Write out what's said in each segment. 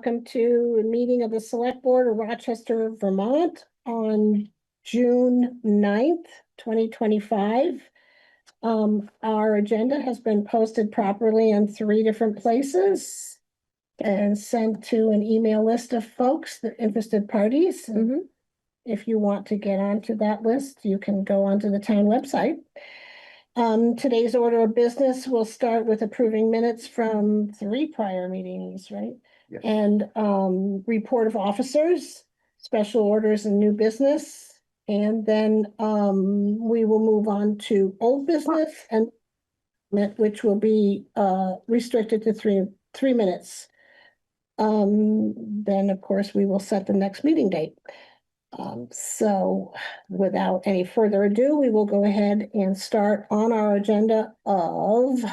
welcome to a meeting of the Select Board of Rochester, Vermont on June 9th, 2025. Our agenda has been posted properly in 3 different places and sent to an email list of folks, the interested parties. If you want to get onto that list, you can go onto the town website. Today's order of business will start with approving minutes from 3 prior meetings, right? Yes. And report of officers, special orders and new business. And then we will move on to old business and which will be restricted to three minutes. Then of course we will set the next meeting date. So without any further ado, we will go ahead and start on our agenda of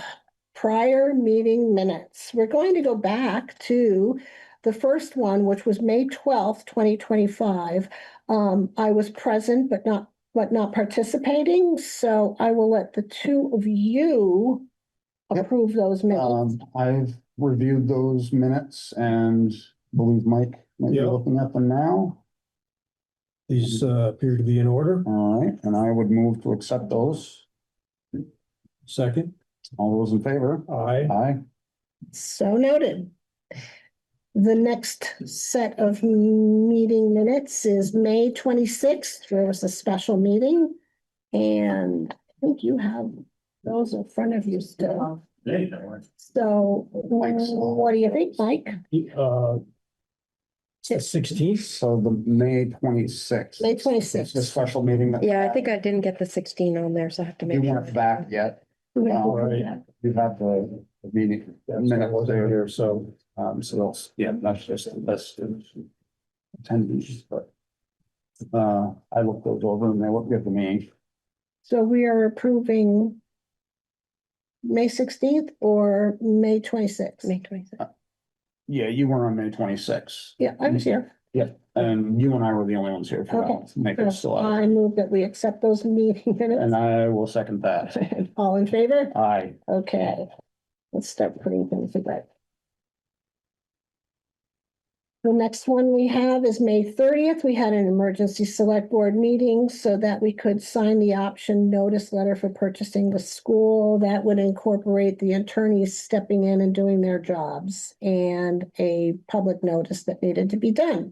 prior meeting minutes. We're going to go back to the first one, which was May 12th, 2025. I was present, but not participating. So I will let the 2 of you approve those minutes. I've reviewed those minutes and believe Mike might be looking at them now. These appear to be in order. All right, and I would move to accept those. Second. All those in favor? Aye. Aye. So noted. The next set of meeting minutes is May 26th. There was a special meeting. And I think you have those in front of you still. So what do you think, Mike? The 16th. So the May 26th. May 26th. The special meeting. That Yeah, I think I didn't get the 16 on there, so I have to you make sure. weren't back yet. We have to All right. approve that. You have the meeting minutes there here, so that's, yeah, that's just the list of attendees, but I looked those over and they look good to me. So we are approving May 16th or May 26th? May 26th. Yeah, you were on May 26th. Yeah, I was here. Yeah, and you and I were the only ones here for Okay. that. Make it still out. I move that we accept those meeting minutes. And I will second that. All in favor? Aye. Okay, let's start putting things away. The next one we have is May 30th. We had an emergency select board meeting so that we could sign the option notice letter for purchasing the school. That would incorporate the attorneys stepping in and doing their jobs and a public notice that needed to be done.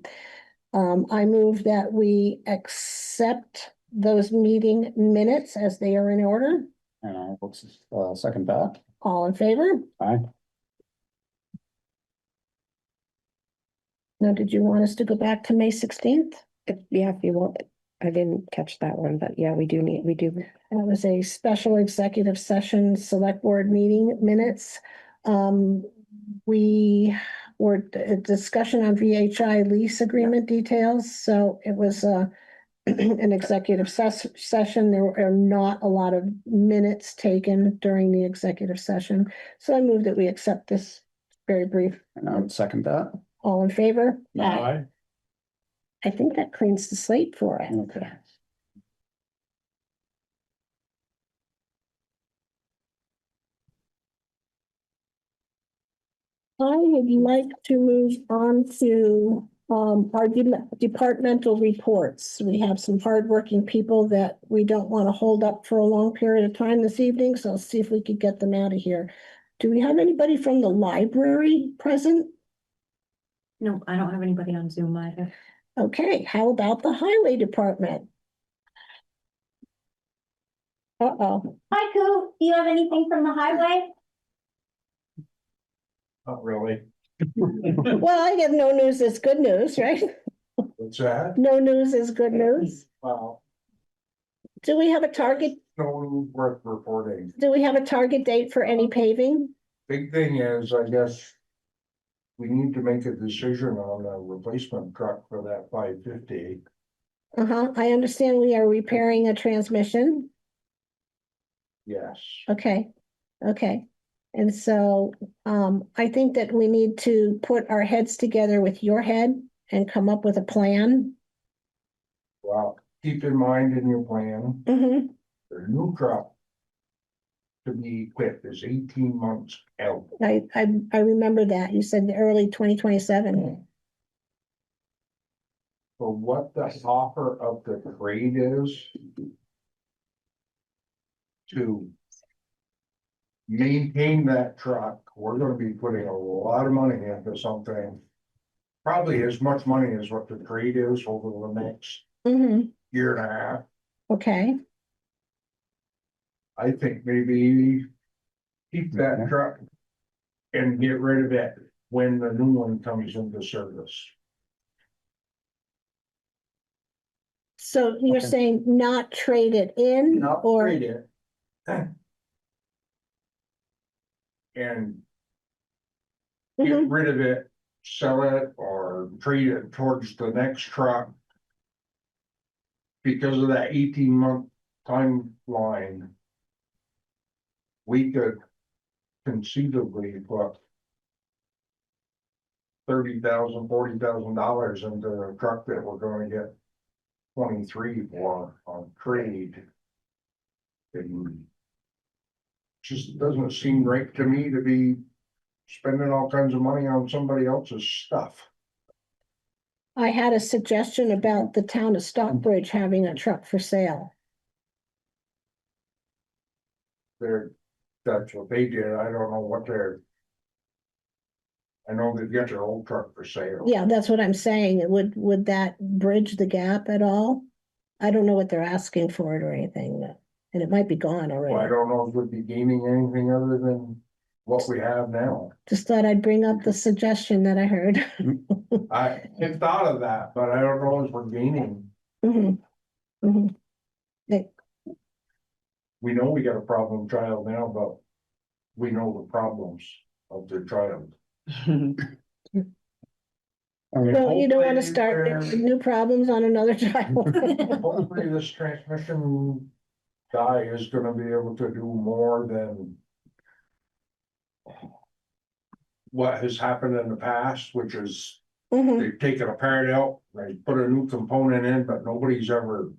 I move that we accept those meeting minutes as they are in order. And I will second that. All in favor? Aye. Now, did you want us to go back to May 16th? Yeah, if you want, I didn't catch that one, but yeah, we do. That was a special executive session, select board meeting minutes. We were a discussion on VHI lease agreement details, so it was an executive session. There were not a lot of minutes taken during the executive session. So I move that we accept this very brief. And I would second that. All in favor? Aye. I think that cleans the slate for it. Okay. I would like to move on to our departmental reports. We have some hardworking people that we don't want to hold up for a long period of time this evening, so I'll see if we could get them out of here. Do we have anybody from the library present? No, I don't have anybody on Zoom either. Okay, how about the highway department? Uh-oh. Hi, Koo. Do you have anything from the highway? Not really. Well, I get no news is good news, right? What's that? No news is good news. Well, Do we have a target? no worth reporting. Do we have a target date for any paving? Big thing is, I guess, we need to make a decision on a replacement truck for that 550. I understand we are repairing a transmission. Yes. Okay, okay. And so, I think that we need to put our heads together with your head and come up with a plan. Well, keep in mind in your plan, Mm-hmm. the new truck to be equipped is 18 months out. I remember that. You said early 2027. For what the offer of the trade is to maintain that truck, we're gonna be putting a lot of money into something. Probably as much money as what the trade is over the next Mm-hmm, year and a half. okay, I think maybe keep that truck and get rid of it when the new one comes into service. so you're Okay. saying not trade it in Not or? trade it. And get Mhm, rid of it, sell it, or trade it towards the next truck. Because of that 18-month timeline. We could conceivably put $30,000, $40,000 into a truck that we're gonna get 23 for on trade. And just doesn't seem right to me to be spending all kinds of money on somebody else's stuff. I had a suggestion about the town of Stockbridge having a truck for sale. That's what they did. I don't know what they're. I know they've got their old truck for sale. Yeah, that's what I'm saying. Would that bridge the gap at all? I don't know what they're asking for it or anything, and it might be gone Well, I already. don't know if we'd be gaining anything other than what we have now. Just thought I'd bring up the suggestion that I heard. I had thought of that, but I don't know if we're gaining. Mhm, mhm. We know we got a problem child now, but we know the problems of the child. Well, you don't wanna Hopefully start they're- new problems on another child. Hopefully this transmission guy is gonna be able to do more than what has happened in the past, which is Mhm, they've taken a part out, they put a new component in, but nobody's ever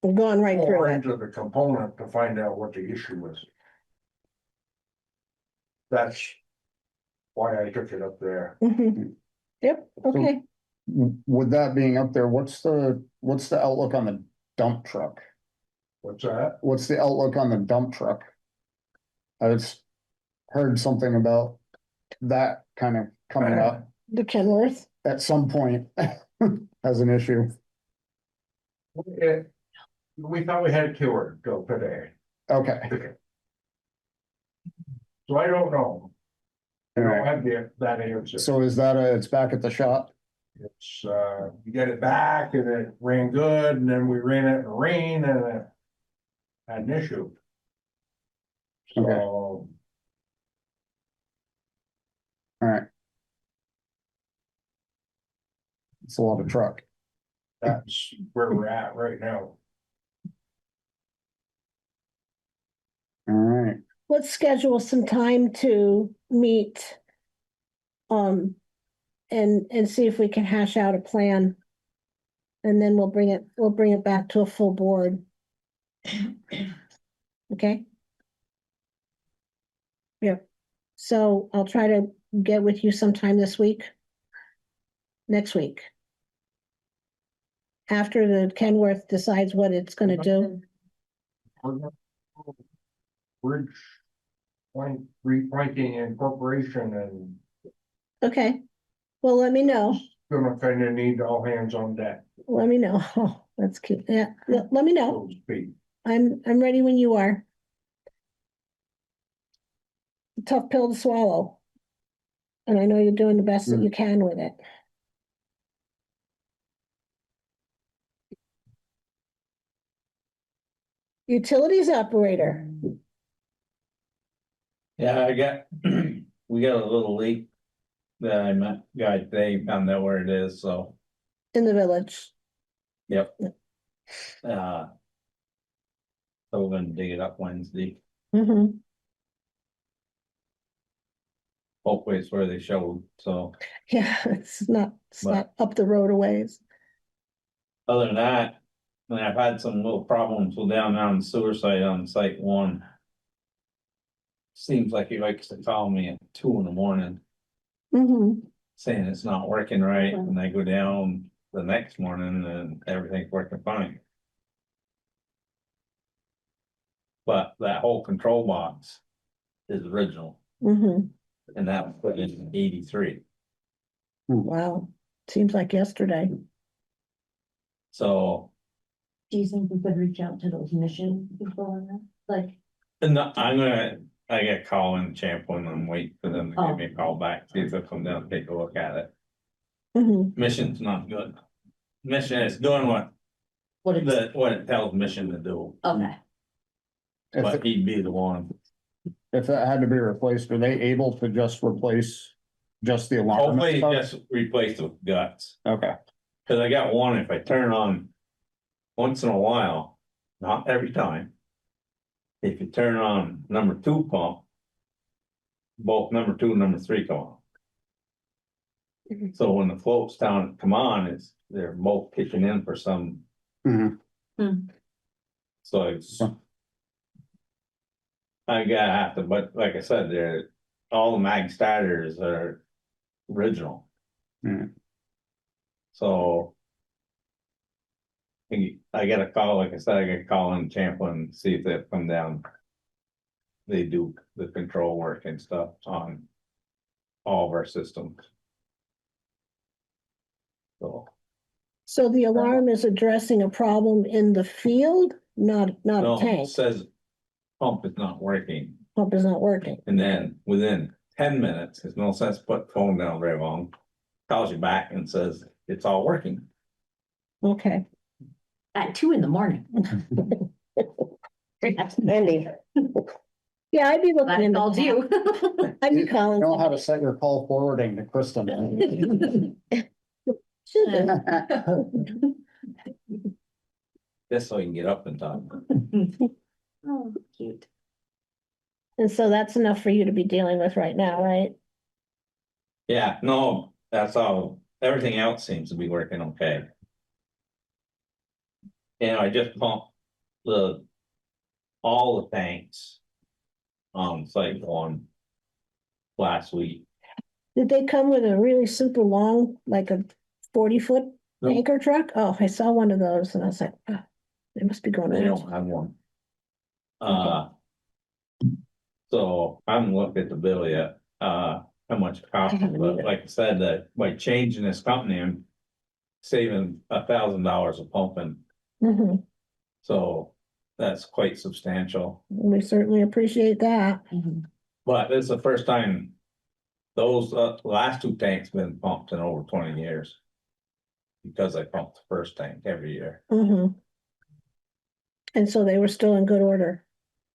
going right through gone it. into the component to find out what the issue is. That's why I took it up there. Mhm. Yep, okay. With that being up there, what's the outlook on the dump truck? What's that? What's the outlook on the dump truck? I just heard something about that kind of coming up The Kenworth. at some point as an issue. We thought we had a killer go today, Okay, so I don't know. I all don't right. have that answer. So is that it's back at the shop? It's, you get it back and it ran good, and then we ran it in the rain and it had an issue. So, Okay. All right. It's a lot of truck. that's where we're at right now. All right. Let's schedule some time to meet. And see if we can hash out a plan. And then we'll bring it back to a full board. Okay? Yeah, so I'll try to get with you sometime this week. Next week. After the Kenworth decides what it's gonna do. Bridge replanting and corporation and Okay, well, let me know. gonna kinda need all hands on deck, Let me know. Oh, that's cute. Yeah, let me know. so to speak. I'm ready when you are. Tough pill to swallow. And I know you're doing the best that you can with it. Utilities operator. Yeah, we got a little leak that I met guy today, found out where it is, so, In the village. yep. So we're gonna dig it up Wednesday, Mhm. hopefully it's where they showed, so. Yeah, it's not up the road a ways. Other than that, I mean, I've had some little problems with down on the sewer site on site one. seems like he likes to call me at 2 in the morning Mm-hmm. saying it's not working right, and I go down the next morning and everything's working fine. But that whole control box is original, Mm-hmm. and that was put in '83. Wow, seems like yesterday. So, Do you think we could reach out to those mission people on that? Like, and I got Colin Champlin, I'm waiting for them to give me a call back, see if they'll come down and take a look at it. Mm-hmm. Mission's not good. Mission is doing what it tells Mission to do, okay, but he'd be the one. If that had to be replaced, are they able to just replace just the alarm? and Hopefully stuff? just replace the guts, Okay, cause I got one, if I turn on once in a while, not every time. If you turn on number 2 pump, both number 2 and number 3 come on. Mhm. So when the floats down come on, they're both kicking in for some. Mhm. So it's. I gotta have to, but like I said, all the mag starters are original. Mhm. So. I gotta call, like I said, I gotta call in Champlin, see if they've come down. They do the control work and stuff on all of our systems. So, So the alarm is addressing a problem in the field, not a no, it tank. says pump is not working, Pump is not working. and then within 10 minutes, there's no sense put the phone down very long. Calls you back and says it's all working. Okay. at 2 in the morning. Andy, Yeah, I'd be looking I into called that. you. I'd be You calling. know how to set your call forwarding to Kristen. Just so you can get up and talk. Oh, cute. And so that's enough for you to be dealing with right now, right? Yeah, no, that's all, everything else seems to be working okay. And I just pumped all the tanks on site 1 last week. Did they come with a really super long, like a 40-foot Nope. anchor truck? Oh, I saw one of those and I was like, oh, they must be going. They around. don't have one. So I haven't looked at the bill yet, how much it costs, I haven't but either. like I said, that by changing this company, I'm saving $1,000 a pumping, Mhm. so that's quite substantial. We certainly appreciate that. But this is the first time those last 2 tanks been pumped in over 20 years. Because I pumped the first tank every year. Mhm. And so they were still in good order,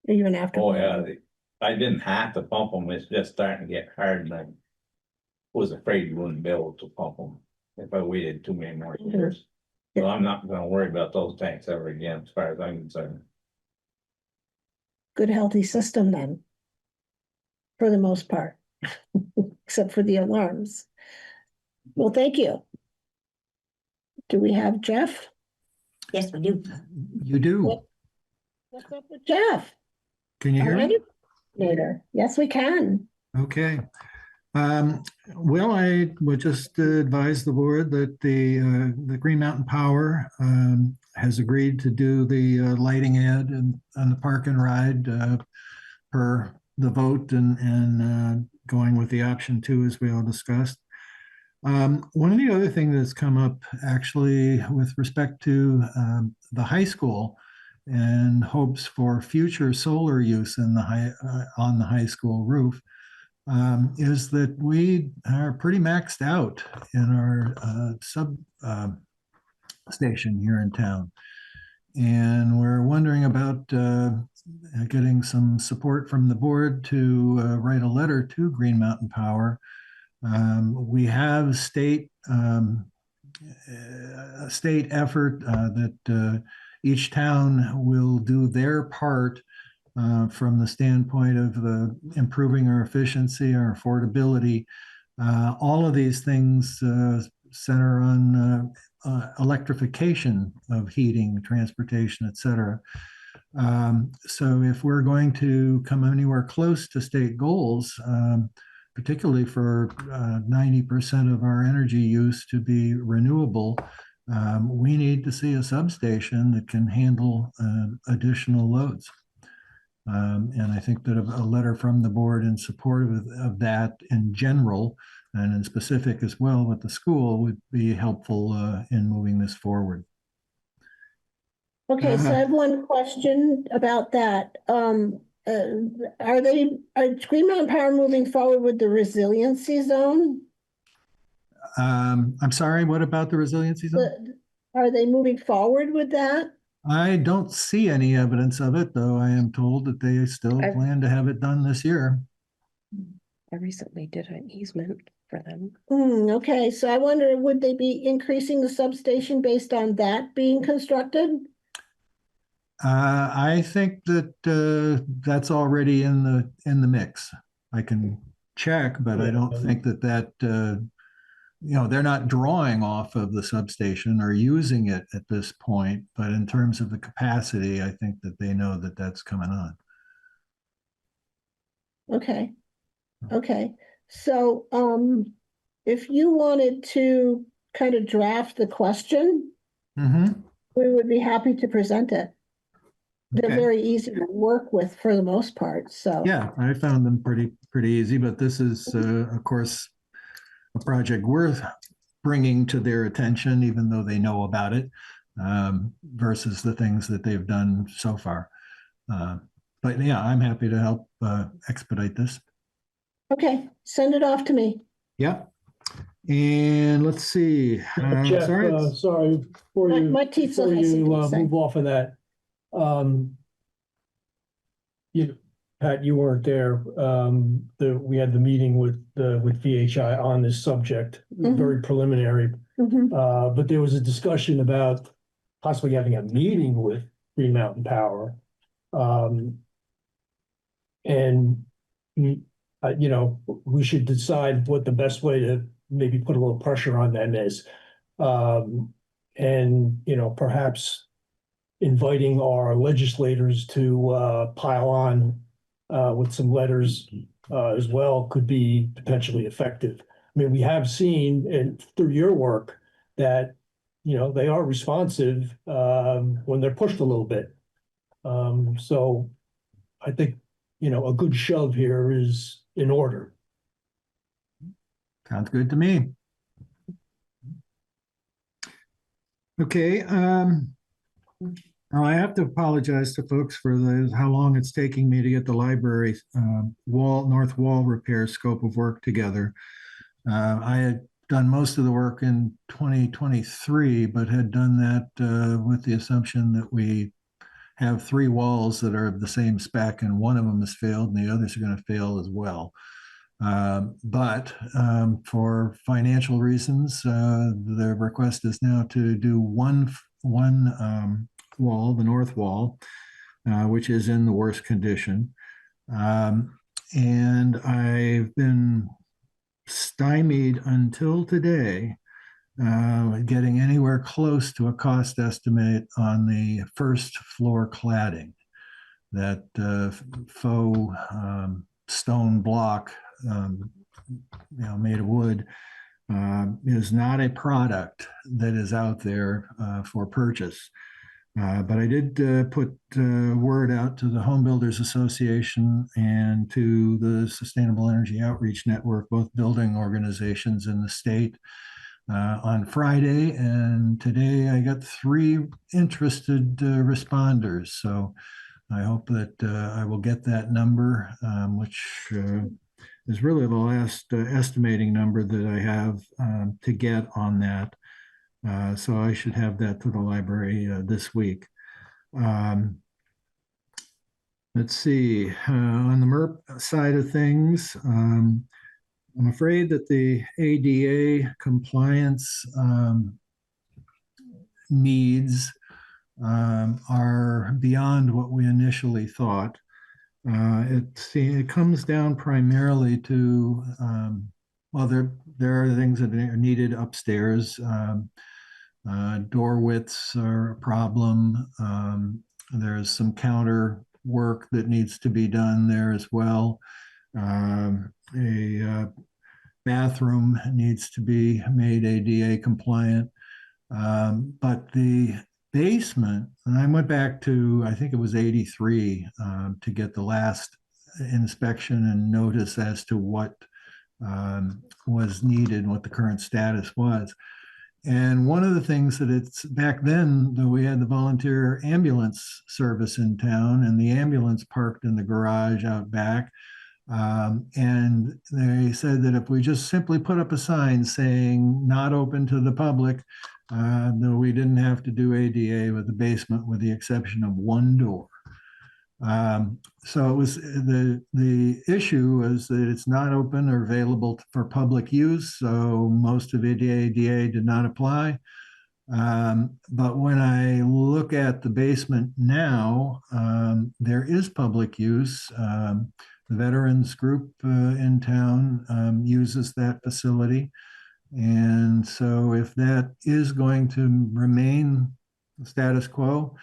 even after. Oh, yeah, I didn't have to pump them, it's just starting to get hard and I was afraid you wouldn't be able to pump them if I waited too many more years. So I'm not gonna worry about those tanks ever again, as far as I'm concerned. Good healthy system then. For the most part. Except for the alarms. Well, thank you. Do we have Jeff? Yes, we do. You do. What's up with Jeff? Can you hear me? Later. Yes, we can. Okay. Well, I would just advise the board that the Green Mountain Power has agreed to do the lighting ad and on the park and ride per the vote and going with the option 2 as we all discussed. One of the other things that's come up actually with respect to the high school and hopes for future solar use in the on the high school roof is that we are pretty maxed out in our sub station here in town. And we're wondering about getting some support from the board to write a letter to Green Mountain Power. We have state effort that each town will do their part from the standpoint of improving our efficiency, our affordability. All of these things center on electrification of heating, transportation, et cetera. So if we're going to come anywhere close to state goals, particularly for 90% of our energy use to be renewable, we need to see a substation that can handle additional loads. And I think that a letter from the board in support of that in general and in specific as well with the school would be helpful in moving this forward. Okay, so I have one question about that. Are Green Mountain Power moving forward with the resiliency zone? I'm sorry, what about the resiliency zone? Are they moving forward with that? I don't see any evidence of it, though I am told that they still plan to have it done this year. I recently did an easement for them. Okay, so I wonder, would they be increasing the substation based on that being constructed? I think that that's already in the mix. I can check, but I don't think that they're not drawing off of the substation or using it at this point. But in terms of the capacity, I think that they know that that's coming on. Okay. Okay. So, if you wanted to kind of draft the question, we would be happy to present it. They're Okay. very easy to work with for the most part, so. Yeah, I found them pretty easy, but this is, of course, a project worth bringing to their attention, even though they know about it, versus the things that they've done so far. But yeah, I'm happy to help expedite this. Okay, send it off to me. Yeah. And let's see. Jeff, sorry, before you, My teeth before still has you something to say. move off of that. Pat, you weren't there. We had the meeting with VHI on this subject, very preliminary. But there was a discussion about possibly having a meeting with Green Mountain Power. And we should decide what the best way to maybe put a little pressure on them is. And perhaps inviting our legislators to pile on with some letters as well could be potentially effective. I mean, we have seen, and through your work, that they are responsive when they're pushed a little bit. So I think a good shove here is in order. Sounds good to me. Okay. Now I have to apologize to folks for how long it's taking me to get the library north wall repair scope of work together. I had done most of the work in 2023, but had done that with the assumption that we have 3 walls that are of the same spec, and one of them has failed and the others are going to fail as well. But for financial reasons, the request is now to do one wall, the north wall, which is in the worst condition. And I've been stymied until today getting anywhere close to a cost estimate on the first floor cladding. That faux stone block made of wood is not a product that is out there for purchase. But I did put word out to the Home Builders Association and to the Sustainable Energy Outreach Network, both building organizations in the state, on Friday. And today I got 3 interested responders. So I hope that I will get that number, which is really the last estimating number that I have to get on that. So I should have that to the library this week. Let's see, on the MERP side of things, I'm afraid that the ADA compliance needs are beyond what we initially thought. It comes down primarily to, well, there are things that are needed upstairs. Door widths are a problem. There's some counter work that needs to be done there as well. A bathroom needs to be made ADA compliant. But the basement, and I went back to, I think it was 83 to get the last inspection and notice as to what was needed, what the current status was. And one of the things that it's back then, though, we had the volunteer ambulance service in town, and the ambulance parked in the garage out back. And they said that if we just simply put up a sign saying not open to the public, no, we didn't have to do ADA with the basement with the exception of one door. So it was the issue was that it's not open or available for public use. So most of ADA did not apply. But when I look at the basement now, there is public use. The veterans group in town uses that facility. And so if that is going to remain status quo,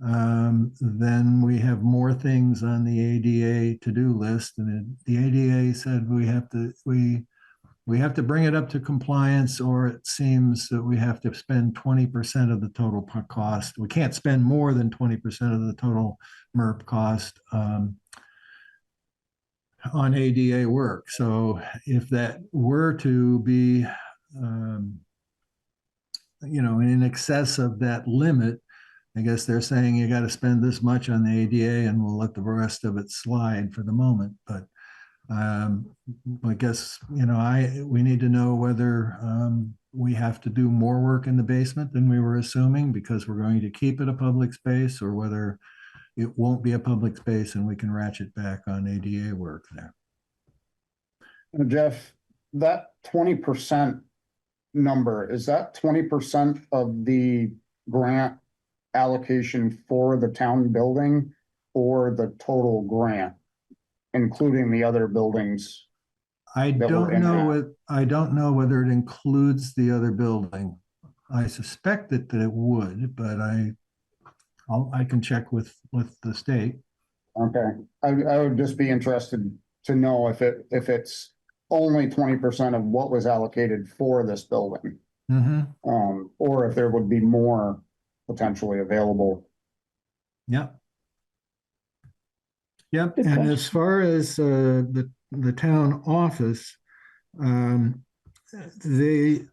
then we have more things on the ADA to-do list. And the ADA said we have to bring it up to compliance, or it seems that we have to spend 20% of the total cost. We can't spend more than 20% of the total MERP cost on ADA work. So if that were to be, in excess of that limit, I guess they're saying you got to spend this much on the ADA and we'll let the rest of it slide for the moment. But I guess, we need to know whether we have to do more work in the basement than we were assuming because we're going to keep it a public space, or whether it won't be a public space and we can ratchet back on ADA work there. Jeff, that 20% number, is that 20% of the grant allocation for the town building or the total grant, including the other buildings? I don't know whether it includes the other building. I suspect that it would, but I can check with the state. Okay, I would just be interested to know if it's only 20% of what was allocated for this building. Mm-hmm. Or if there would be more potentially available. Yep. Yep. Good And question. as far as the town office, the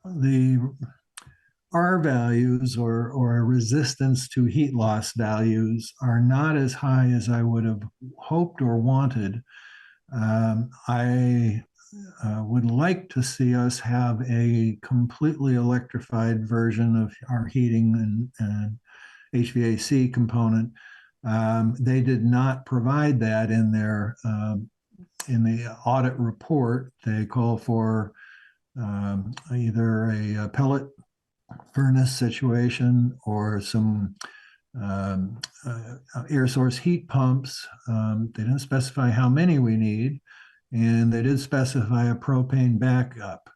R values or resistance to heat loss values are not as high as I would have hoped or wanted. I would like to see us have a completely electrified version of our heating and HVAC component. They did not provide that in their in the audit report. They call for either a pellet furnace situation or some air source heat pumps. They didn't specify how many we need, and they did specify a propane backup.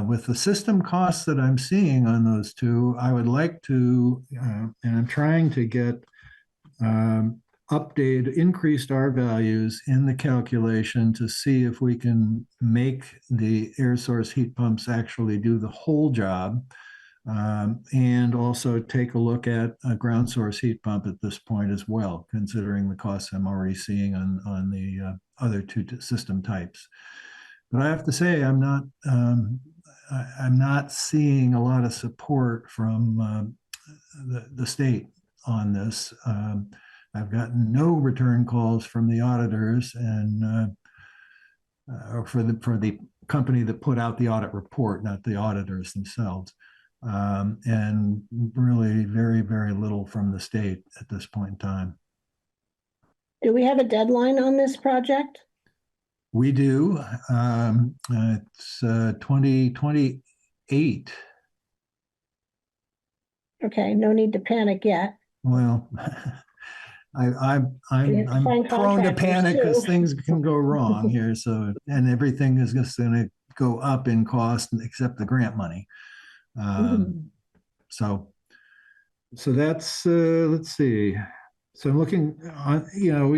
With the system costs that I'm seeing on those two, I would like to, and I'm trying to get increased R values in the calculation to see if we can make the air source heat pumps actually do the whole job. And also take a look at a ground source heat pump at this point as well, considering the costs I'm already seeing on the other two system types. But I have to say, I'm not seeing a lot of support from the state on this. I've gotten no return calls from the auditors and or for the company that put out the audit report, not the auditors themselves. And really very, very little from the state at this point in time. Do we have a deadline on this project? We do. It's 2028. Okay, no need to panic yet. Well, I'm prone to panic because things can go wrong here. So, and everything is just going to go up in cost except the grant money. So that's let's see. So I'm looking on,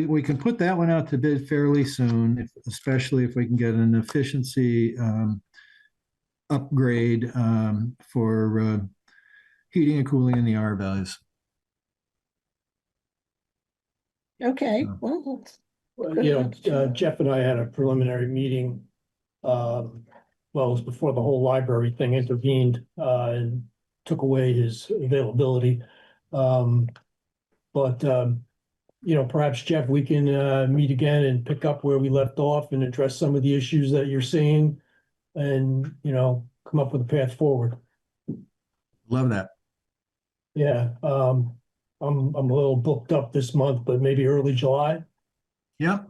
we can put that one out to bid fairly soon, especially if we can get an efficiency upgrade for heating and cooling in the R values. Okay, Oh. well, Jeff and I had a preliminary meeting. Well, it was before the whole library thing intervened, and took away his availability. But perhaps Jeff, we can, meet again and pick up where we left off and address some of the issues that you're seeing. And, come up with a path forward. Love that. Yeah, I'm a little booked up this month, but maybe early July. Yep.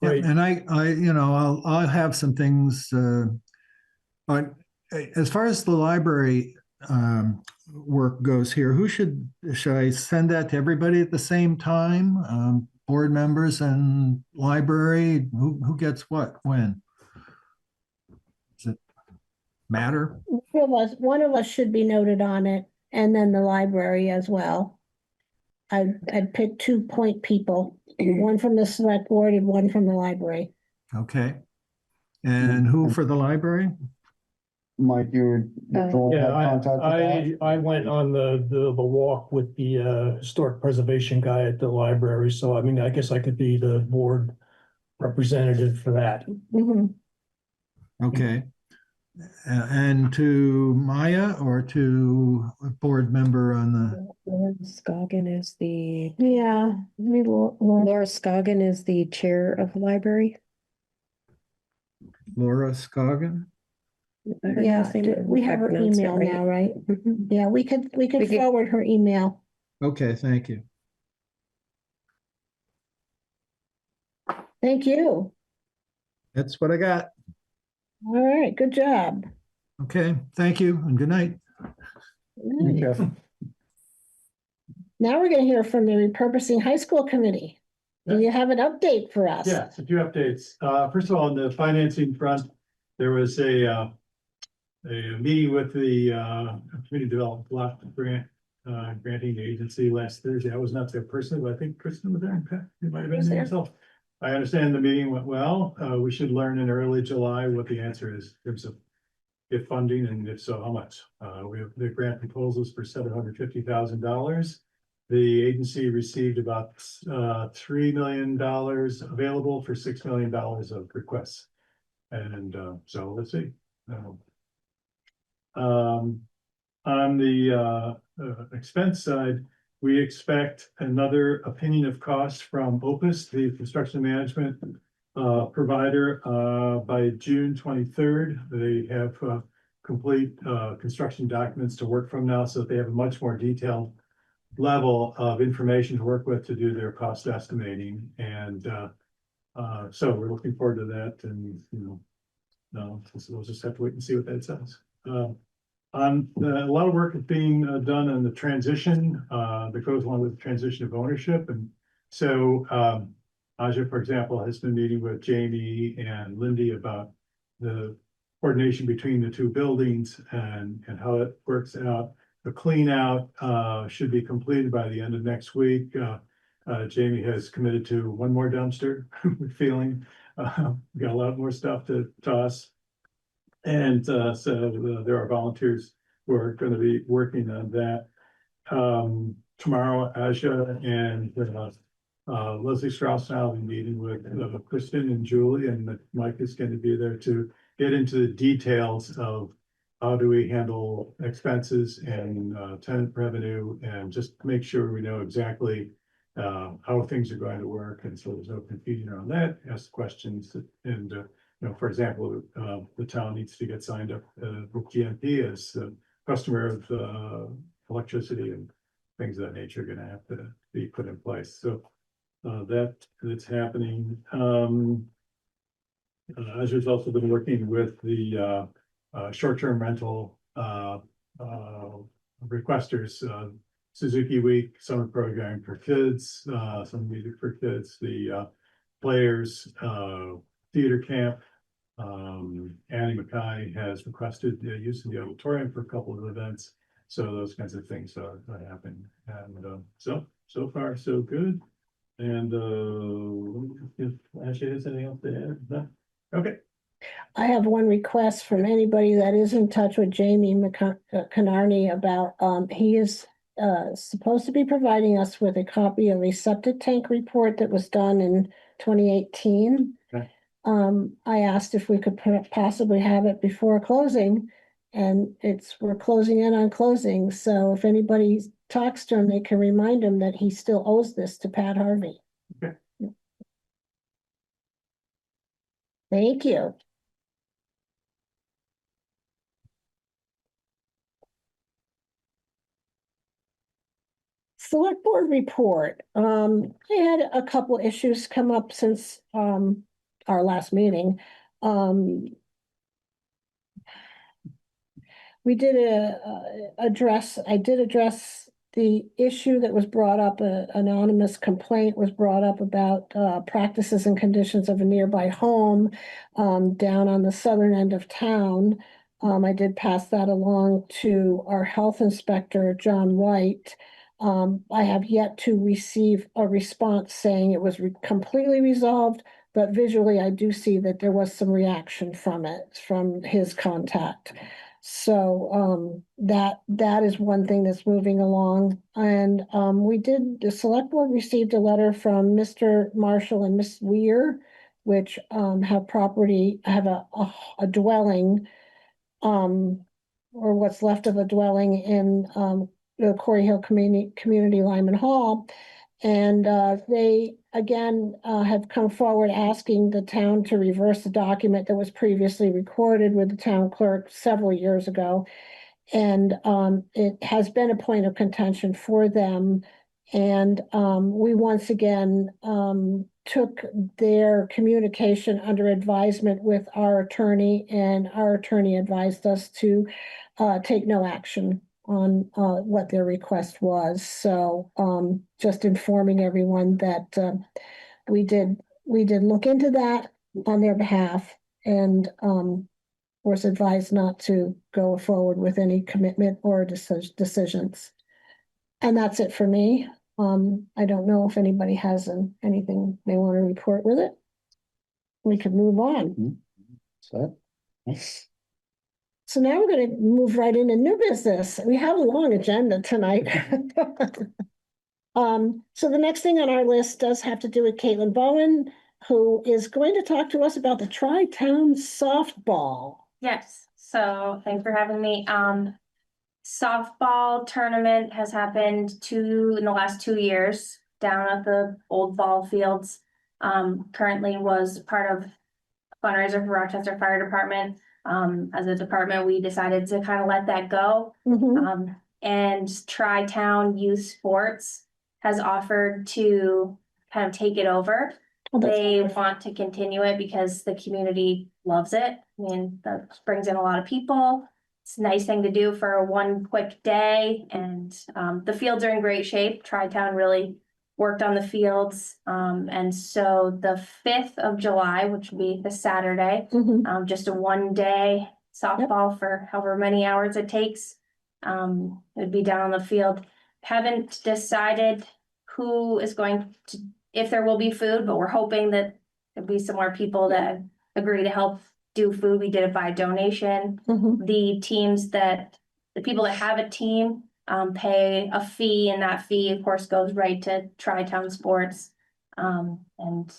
Yeah, Great. and I'll have some things, but as far as the library work goes here, should I send that to everybody at the same time? Board members and library, who gets what, when? Does it matter? one of us should be noted on it, and then the library as well. I'd pick 2 point people, one from the select board and one from the library. Okay. And who for the library? Mike, you don't Yeah, have contact with that? I went on the walk with the historic preservation guy at the library, so I mean, I guess I could be the board representative for that. Mhm. Okay. And to Maya or to a board member on the, Laura Scoggin is the, Yeah, Laura Scoggin is the chair of the library. Laura Scoggin? yeah, we have her email now, right? Mhm. Yeah, we could We could- forward her email. Okay, thank you. Thank you. That's what I got. All right, good job. Okay, thank you and good night. Jeff. Now we're gonna hear from the repurposing high school committee. Do you have an update for us? Yes, a few updates. First of all, on the financing front, there was a meeting with the community development block grant granting agency last Thursday. I was not there personally, but I think Kristen was there and Pat, you might have been Was there there. yourself. I understand the meeting went well. We should learn in early July what the answer is in terms of if funding, and if so, how much. We have the grant proposals for $750,000. The agency received about $3 million available for $6 million of requests. And so let's see. On the expense side, we expect another opinion of cost from Opus, the construction management provider, by June 23rd. They have complete construction documents to work from now, so that they have a much more detailed level of information to work with to do their cost estimating. And so we're looking forward to that, and we'll just have to wait and see what that says. A lot of work is being done on the transition that goes along with the transition of ownership. And so Aja, for example, has been meeting with Jamie and Lindy about the coordination between the two buildings and how it works out. The clean out should be completed by the end of next week. Jamie has committed to one more dumpster, we're feeling. We got a lot more stuff to toss. And so there are volunteers who are going to be working on that. Tomorrow, Aja and Leslie Strauss and I will be meeting with Kristen and Julie, and Mike is going to be there to get into the details of how do we handle expenses and tenant revenue, and just make sure we know exactly how things are going to work. And so there's no confusion around that. Ask questions, and for example, the town needs to get signed up with GMP as a customer of electricity, and things of that nature are going to have to be put in place. So that's happening. Azure's also been working with the short-term rental requesters, Suzuki Week, summer program for kids, some music for kids, the players, theater camp. Annie Mackay has requested the use of the auditorium for a couple of events. So those kinds of things happen. And so far, so good. And if Ashley has anything else to add? No? Okay. I have one request from anybody that is in touch with Jamie Canarney about, he is supposed to be providing us with a copy of a septic tank report that was done in 2018. Okay. I asked if we could possibly have it before closing, and we're closing in on closing. So if anybody talks to him, they can remind him that he still owes this to Pat Harvey. Okay. Thank you. Select board report. I had a couple issues come up since our last meeting. We did I did address the issue that was brought up, an anonymous complaint was brought up about practices and conditions of a nearby home down on the southern end of town. I did pass that along to our health inspector, John White. I have yet to receive a response saying it was completely resolved, but visually I do see that there was some reaction from it, from his contact. So that is one thing that's moving along. And the select board received a letter from Mr. Marshall and Miss Weir, which have a dwelling, or what's left of a dwelling in the Corey Hill Community Lyman Hall. And they again have come forward asking the town to reverse the document that was previously recorded with the town clerk several years ago. And it has been a point of contention for them. And we once again took their communication under advisement with our attorney, and our attorney advised us to take no action on what their request was. So just informing everyone that we did look into that on their behalf, and was advised not to go forward with any commitment or decisions. And that's it for me. I don't know if anybody has anything they want to report with it. We could move on. So now we're going to move right into new business. We have a long agenda tonight. So the next thing on our list does have to do with Caitlin Bowen, who is going to talk to us about the Tri-Town softball. Yes, so thanks for having me. Softball tournament has happened in the last 2 years down at the old ball fields. Currently was part of fundraiser for Rochester Fire Department. As a department, we decided to kind of let that go. And Tri-Town Youth Sports has offered to kind of take it over. They want to continue it because the community loves it. I mean, that brings in a lot of people. It's a nice thing to do for one quick day, and the fields are in great shape. Tri-Town really worked on the fields. And so the 5th of July, which would be this Saturday, just a 1-day softball for however many hours it takes. It would be down on the field. Haven't decided who is going to, if there will be food, but we're hoping that there'll be some more people that agree to help do food. We did it by donation. The people that have a team pay a fee, and that fee of course goes right to Tri-Town Sports. And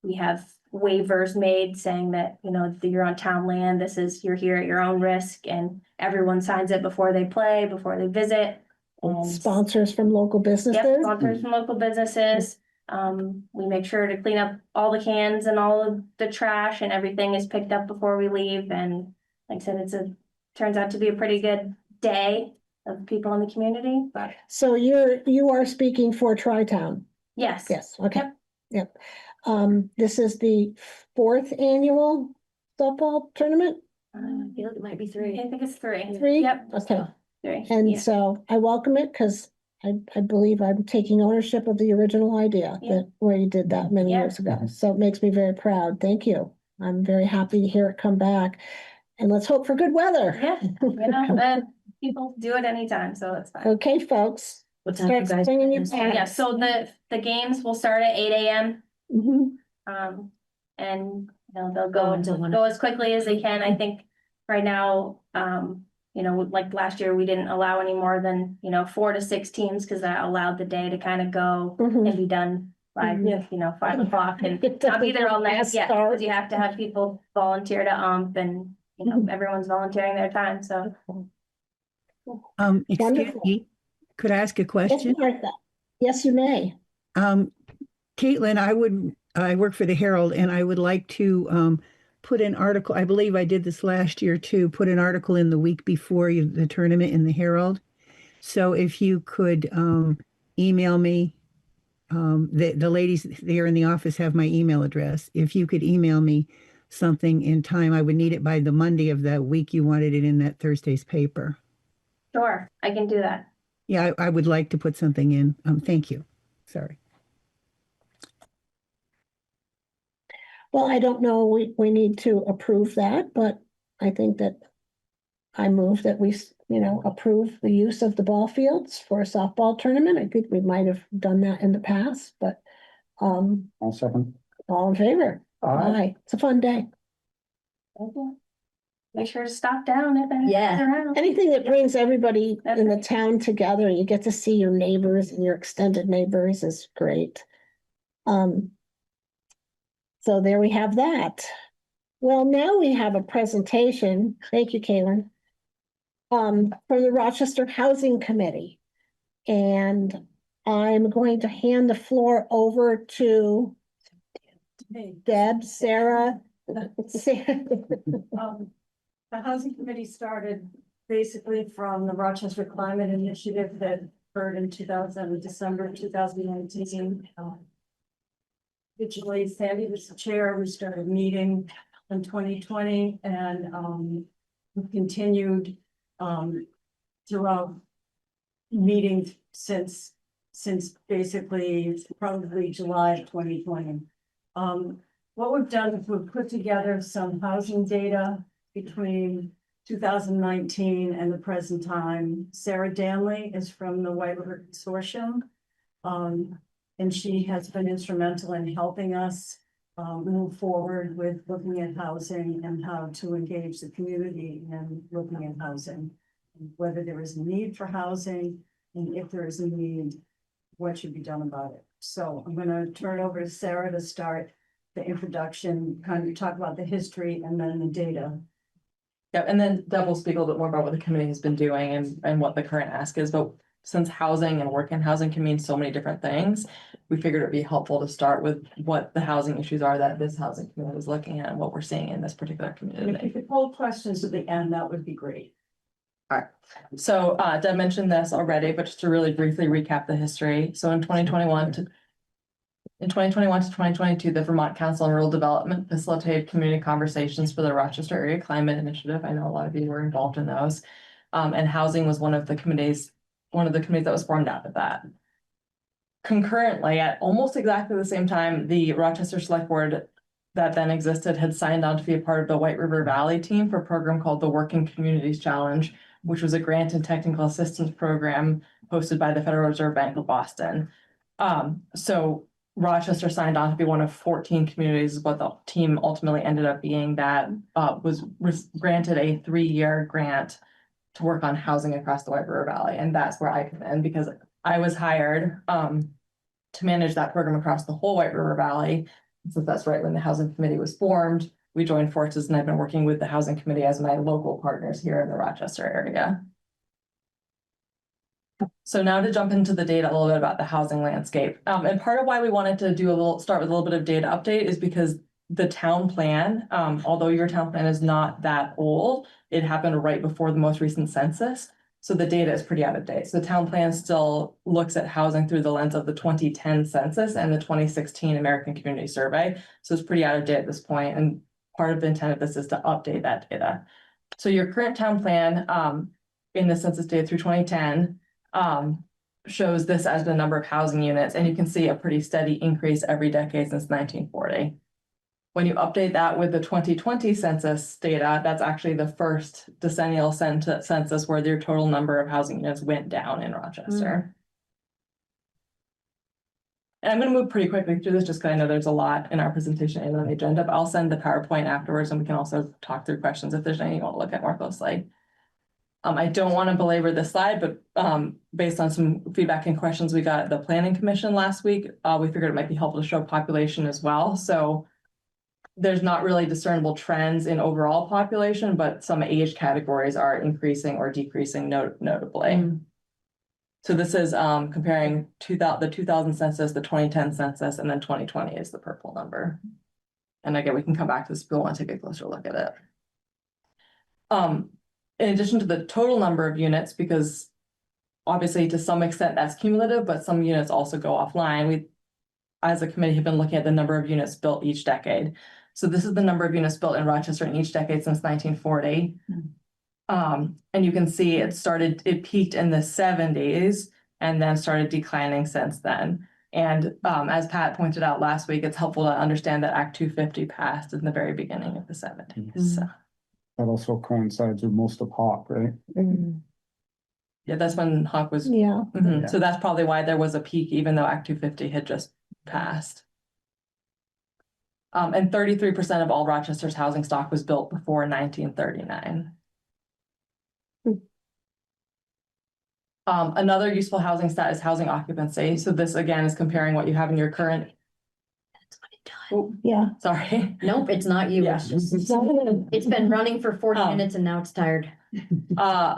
we have waivers made saying that, you know, you're on town land, you're here at your own risk, and everyone signs it before they play, before they visit. And sponsors from local businesses. Yep, sponsors from local businesses. We make sure to clean up all the cans and all of the trash, and everything is picked up before we leave. And like I said, turns out to be a pretty good day of people in the community. But so you are speaking for Tri-Town? Yes. Yes. Okay. Yep. This is the 4th annual softball tournament. I feel like it might be 3. I think it's 3. 3? Yep. Okay. 3. And so I welcome it because I believe I'm taking ownership of the original idea that where you did that many years ago. So it makes me very proud. Thank you. I'm very happy to hear it come back. And let's hope for good weather. Yeah, you know, people do it anytime, so it's fine. Okay, folks. What time you Start guys? singing your Yeah, packs. so the games will start at 8 a.m. Mhm. And you know, they'll Go go until when? go as quickly as they can. I think right now, you know, like last year, we didn't allow any more than, you know, 4 to 6 teams because that allowed the day to kind of go Mhm. and be done by, Mhm. you know, 5 o'clock and It not be doesn't there all night. fast Yeah, start. because you have to have people volunteer to and you know, Mhm. everyone's volunteering their time, so. Excuse Wonderful. me, could I ask a Yes, question? Martha. Yes, you may. Caitlin, I work for the Herald and I would like to put an article, I believe I did this last year too, put an article in the week before the tournament in the Herald. So if you could email me, the ladies there in the office have my email address. If you could email me something in time, I would need it by the Monday of that week you wanted it in that Thursday's paper. Sure, I can do that. Yeah, I would like to put something in. Thank you. Sorry. Well, I don't know, we need to approve that, but I think that I move that we, you know, approve the use of the ball fields for a softball tournament. I think we might have done that in the past, but I'll second. all in favor? Aye. It's a fun day. Make sure to stop down if anyone's Yeah. around. Anything that brings everybody That's in the right. town together and you get to see your neighbors and your extended neighbors is great. So there we have that. Well, now we have a presentation. Thank you, Kaylin. From the Rochester Housing Committee. And I'm going to hand the floor over to Deb, Sarah. The Housing Committee started basically from the Rochester Climate Initiative that occurred in December 2019. Originally, Sandy was the chair. We started meeting in 2020 and we continued throughout meetings since basically probably July of 2020. What we've done is we've put together some housing data between 2019 and the present time. Sarah Danley is from the White River Consortium. And she has been instrumental in helping us move forward with looking at housing and how to engage the community in looking at housing. Whether there is a need for housing, and if there is a need, what should be done about it. So I'm going to turn it over to Sarah to start the introduction, kind of talk about the history and then the data. Yeah, and then Deb will speak a little bit more about what the committee has been doing and what the current ask is, but since housing and work in housing can mean so many different things, we figured it'd be helpful to start with what the housing issues are that this housing committee is looking at and what we're seeing in this particular And if community. you could hold questions at the end, that would be great. All right, so Deb mentioned this already, but just to really briefly recap the history. So in 2021 to 2022, the Vermont Council on Rural Development facilitated community conversations for the Rochester Area Climate Initiative. I know a lot of you were involved in those. And housing was one of the committees that was formed out of that. Concurrently, at almost exactly the same time, the Rochester Selectboard that then existed had signed on to be a part of the White River Valley team for a program called the Working Communities Challenge, which was a grant and technical assistance program hosted by the Federal Reserve Bank of Boston. So Rochester signed on to be one of 14 communities, what the team ultimately ended up being that was granted a 3-year grant to work on housing across the White River Valley. And that's where I come in because I was hired to manage that program across the whole White River Valley. So that's right when the housing committee was formed. We joined forces and I've been working with the housing committee as my local partners here in the Rochester area. So now to jump into the data a little bit about the housing landscape. And part of why we wanted to start with a little bit of data update is because the town plan, although your town plan is not that old, it happened right before the most recent census. So the data is pretty out of date. So the town plan still looks at housing through the lens of the 2010 census and the 2016 American Community Survey. So it's pretty out of date at this point. And part of the intent of this is to update that data. So your current town plan in the census data through 2010 shows this as the number of housing units. And you can see a pretty steady increase every decade since 1940. When you update that with the 2020 census data, that's actually the first decennial census where their total number of housing units went down in Rochester. And I'm going to move pretty quickly through this just because I know there's a lot in our presentation and on the agenda, but I'll send the PowerPoint afterwards and we can also talk through questions if there's any you want to look at more closely. I don't want to belabor this slide, but based on some feedback and questions we got at the Planning Commission last week, we figured it might be helpful to show population as well. So there's not really discernible trends in overall population, but some age categories are increasing or decreasing notably. So this is comparing the 2000 census, the 2010 census, and then 2020 is the purple number. And again, we can come back to this if you want to take a closer look at it. In addition to the total number of units, because obviously to some extent that's cumulative, but some units also go offline. We, as a committee, have been looking at the number of units built each decade. So this is the number of units built in Rochester in each decade since 1940. And you can see it peaked in the 70s and then started declining since then. And as Pat pointed out last week, it's helpful to understand that Act 250 passed in the very beginning of the 70s. So. That also coincides with most of Hawk, right? Yeah, that's when Hawk was. Yeah. Yeah. So that's probably why there was a peak, even though Act 250 had just passed. And 33% of all Rochester's housing stock was built before 1939. Another useful housing stat is housing occupancy. So this again is comparing what you have in your current. Yeah. Sorry. Nope, it's not you. Yeah. It's just, it's been running for 40 minutes and now it's tired.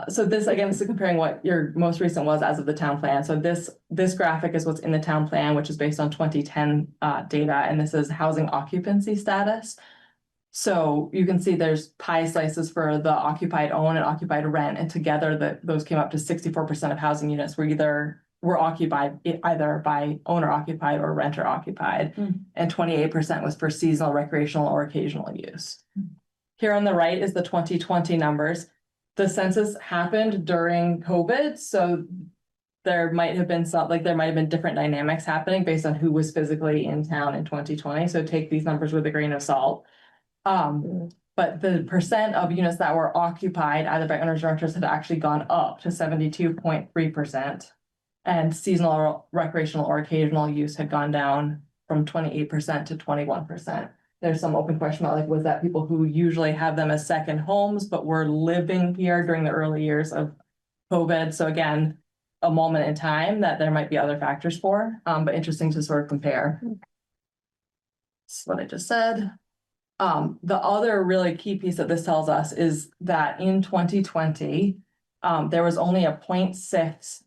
So this again is comparing what your most recent was as of the town plan. So this graphic is what's in the town plan, which is based on 2010 data, and this is housing occupancy status. So you can see there's pie slices for the occupied own and occupied rent, and together those came up to 64% of housing units were occupied either by owner occupied or renter occupied, and 28% was for seasonal, recreational, or occasional use. Here on the right is the 2020 numbers. The census happened during COVID, so there might have been different dynamics happening based on who was physically in town in 2020. So take these numbers with a grain of salt. But the percent of units that were occupied either by owners or renters had actually gone up to 72.3%. And seasonal, recreational, or occasional use had gone down from 28% to 21%. There's some open question about was that people who usually have them as second homes, but were living here during the early years of COVID. So again, a moment in time that there might be other factors for, but interesting to sort of compare. That's what I just said. The other really key piece that this tells us is that in 2020, there was only a 0.6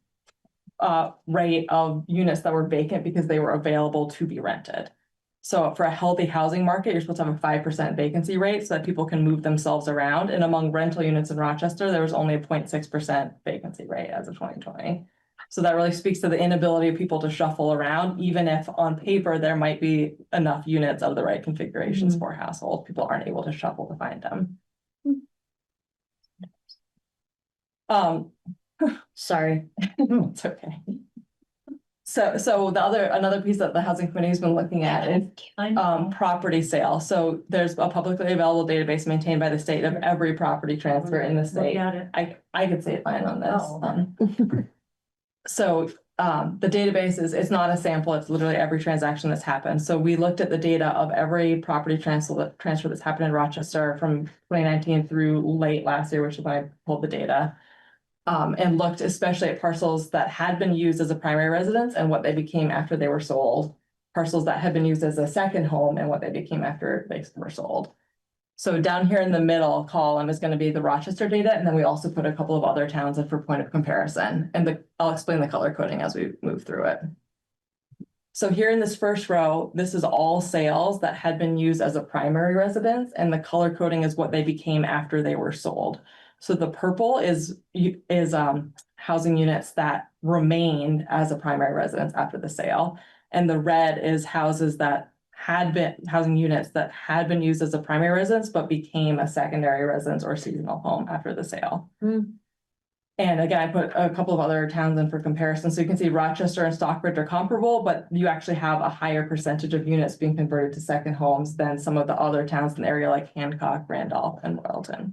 rate of units that were vacant because they were available to be rented. So for a healthy housing market, you're supposed to have a 5% vacancy rate so that people can move themselves around. And among rental units in Rochester, there was only a 0.6% vacancy rate as of 2020. So that really speaks to the inability of people to shuffle around, even if on paper there might be enough units of the right configurations for households. People aren't able to shuffle to find them. Sorry. It's okay. So another piece that the housing committee has been looking at is property sale. So there's a publicly available database maintained by the state of every property transfer in the state. I could say it fine on this. So the database it's not a sample, it's literally every transaction that's happened. So we looked at the data of every property transfer that's happened in Rochester from 2019 through late last year, which is when I pulled the data. And looked especially at parcels that had been used as a primary residence and what they became after they were sold, parcels that had been used as a second home and what they became after they were sold. So down here in the middle column is going to be the Rochester data, and then we also put a couple of other towns in for point of comparison, and I'll explain the color coding as we move through it. So here in this first row, this is all sales that had been used as a primary residence, and the color coding is what they became after they were sold. So the purple is housing units that remained as a primary residence after the sale. And the red is housing units that had been used as a primary residence, but became a secondary residence or seasonal home after the sale. And again, I put a couple of other towns in for comparison. So you can see Rochester and Stockbridge are comparable, but you actually have a higher percentage of units being converted to second homes than some of the other towns in the area like Hancock, Randolph, and Royalton.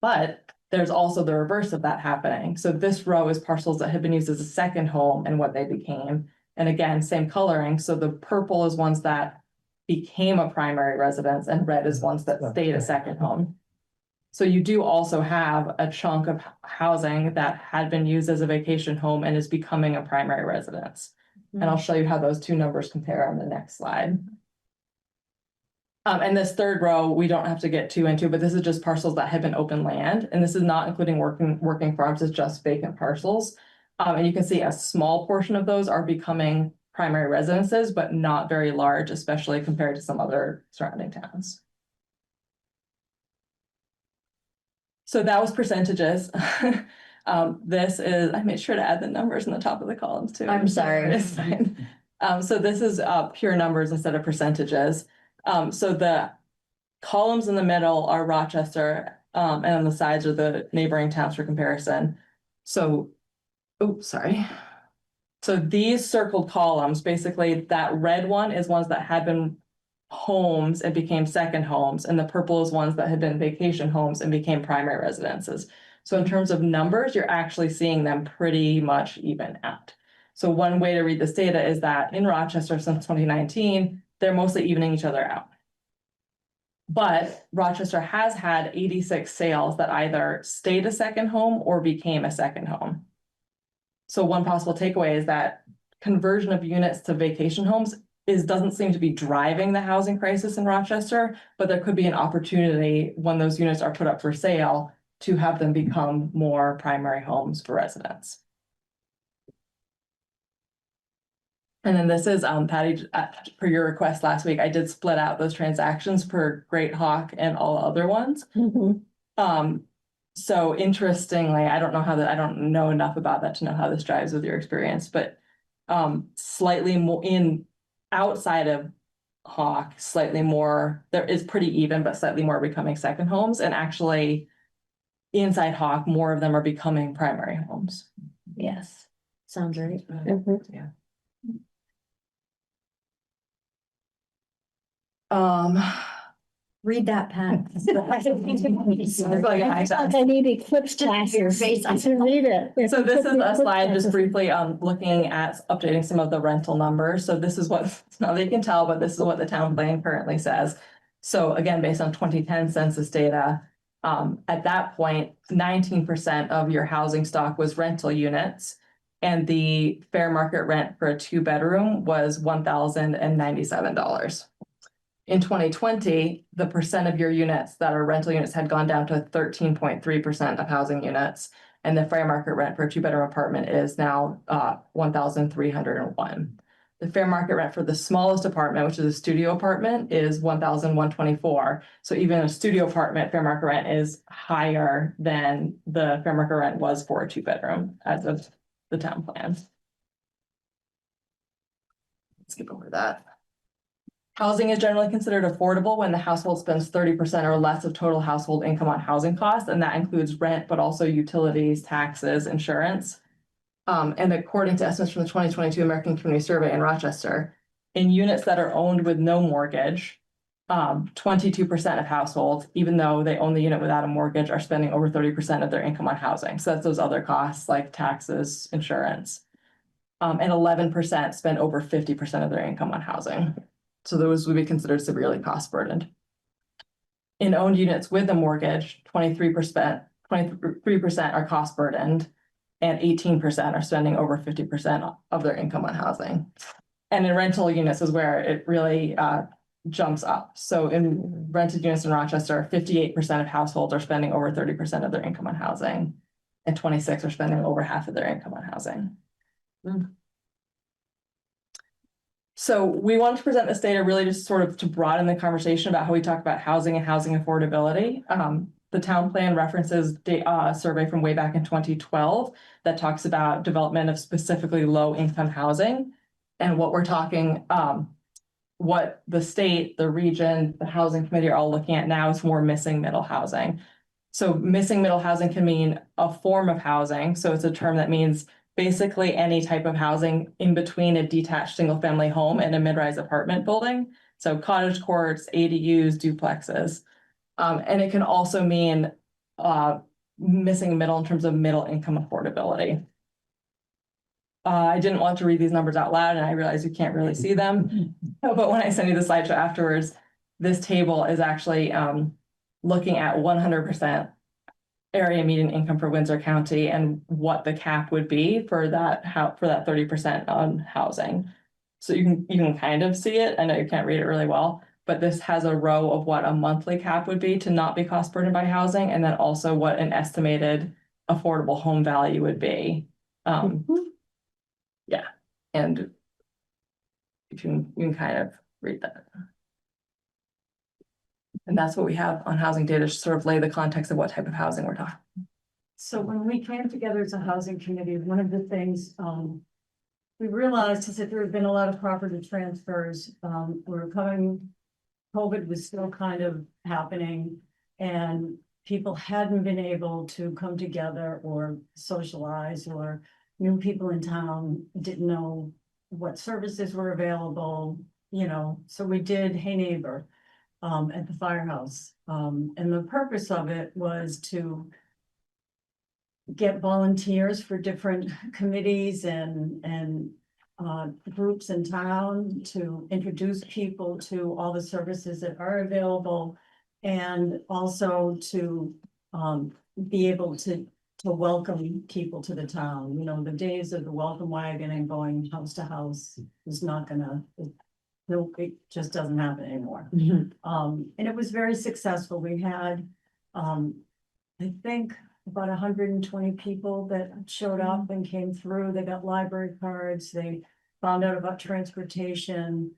But there's also the reverse of that happening. So this row is parcels that have been used as a second home and what they became. And again, same coloring. So the purple is ones that became a primary residence and red is ones that stayed a second home. So you do also have a chunk of housing that had been used as a vacation home and is becoming a primary residence. And I'll show you how those two numbers compare on the next slide. And this third row, we don't have to get too into, but this is just parcels that have been open land. And this is not including working farms, it's just vacant parcels. And you can see a small portion of those are becoming primary residences, but not very large, especially compared to some other surrounding towns. So that was percentages. This is, I made sure to add the numbers in the top of the columns too. I'm sorry. It's fine. So this is pure numbers instead of percentages. So the columns in the middle are Rochester, and on the sides are the neighboring towns for comparison. So, oops, sorry. So these circled columns, basically that red one is ones that had been homes and became second homes, and the purple is ones that had been vacation homes and became primary residences. So in terms of numbers, you're actually seeing them pretty much even out. So one way to read this data is that in Rochester since 2019, they're mostly evening each other out. But Rochester has had 86 sales that either stayed a second home or became a second home. So one possible takeaway is that conversion of units to vacation homes doesn't seem to be driving the housing crisis in Rochester, but there could be an opportunity when those units are put up for sale to have them become more primary homes for residents. And then this is Patty, per your request last week, I did split out those transactions per Great Hawk and all other ones. So interestingly, I don't know enough about that to know how this drives with your experience, but slightly more outside of Hawk, slightly more, there is pretty even, but slightly more becoming second homes, and actually inside Hawk, more of them are becoming primary homes. Yes, sounds right. Yeah. Read that, Pat. I need eclipse glasses to read it. So this is a slide just briefly looking at updating some of the rental numbers. So this is what, now they can tell, but this is what the town plan currently says. So again, based on 2010 census data, at that point, 19% of your housing stock was rental units, and the fair market rent for a 2-bedroom was $1,097. In 2020, the percent of your units that are rental units had gone down to 13.3% of housing units, and the fair market rent for a 2-bedroom apartment is now $1,301. The fair market rent for the smallest apartment, which is a studio apartment, is $1,124. So even a studio apartment fair market rent is higher than the fair market rent was for a 2-bedroom as of the town plans. Skip over that. Housing is generally considered affordable when the household spends 30% or less of total household income on housing costs, and that includes rent, but also utilities, taxes, insurance. And according to estimates from the 2022 American Community Survey in Rochester, in units that are owned with no mortgage, 22% of households, even though they own the unit without a mortgage, are spending over 30% of their income on housing. So that's those other costs like taxes, insurance. And 11% spend over 50% of their income on housing. So those would be considered severely cost burdened. In owned units with a mortgage, 23% are cost burdened, and 18% are spending over 50% of their income on housing. And in rental units is where it really jumps up. So in rented units in Rochester, 58% of households are spending over 30% of their income on housing, and 26% are spending over half of their income on housing. So we wanted to present this data really just sort of to broaden the conversation about how we talk about housing and housing affordability. The town plan references a survey from way back in 2012 that talks about development of specifically low income housing. And what we're talking, what the state, the region, the housing committee are all looking at now is more missing middle housing. So missing middle housing can mean a form of housing, so it's a term that means basically any type of housing in between a detached single-family home and a mid-rise apartment building. So cottage courts, ADUs, duplexes. And it can also mean missing middle in terms of middle income affordability. I didn't want to read these numbers out loud, and I realize you can't really see them. But when I send you the slideshow afterwards, this table is actually looking at 100% area median income for Windsor County and what the cap would be for that 30% on housing. So you can kind of see it. I know you can't read it really well, but this has a row of what a monthly cap would be to not be cost burdened by housing, and then also what an estimated affordable home value would be. Yeah, and you can kind of read that. And that's what we have on housing data to sort of lay the context of what type of housing we're talking. So when we came together as a housing committee, one of the things, we realized is that there had been a lot of property transfers, COVID was still kind of happening, and people hadn't been able to come together or socialize, or new people in town didn't know what services were available, so we did Hey Neighbor at the firehouse. And the purpose of it was to get volunteers for different committees and groups in town, to introduce people to all the services that are available, and also to be able to welcome people to the town. The days of the welcome wagon and going house to house is not gonna, it just doesn't happen anymore. And it was very successful. We had, I think, about 120 people that showed up and came through. They got library cards. They found out about transportation.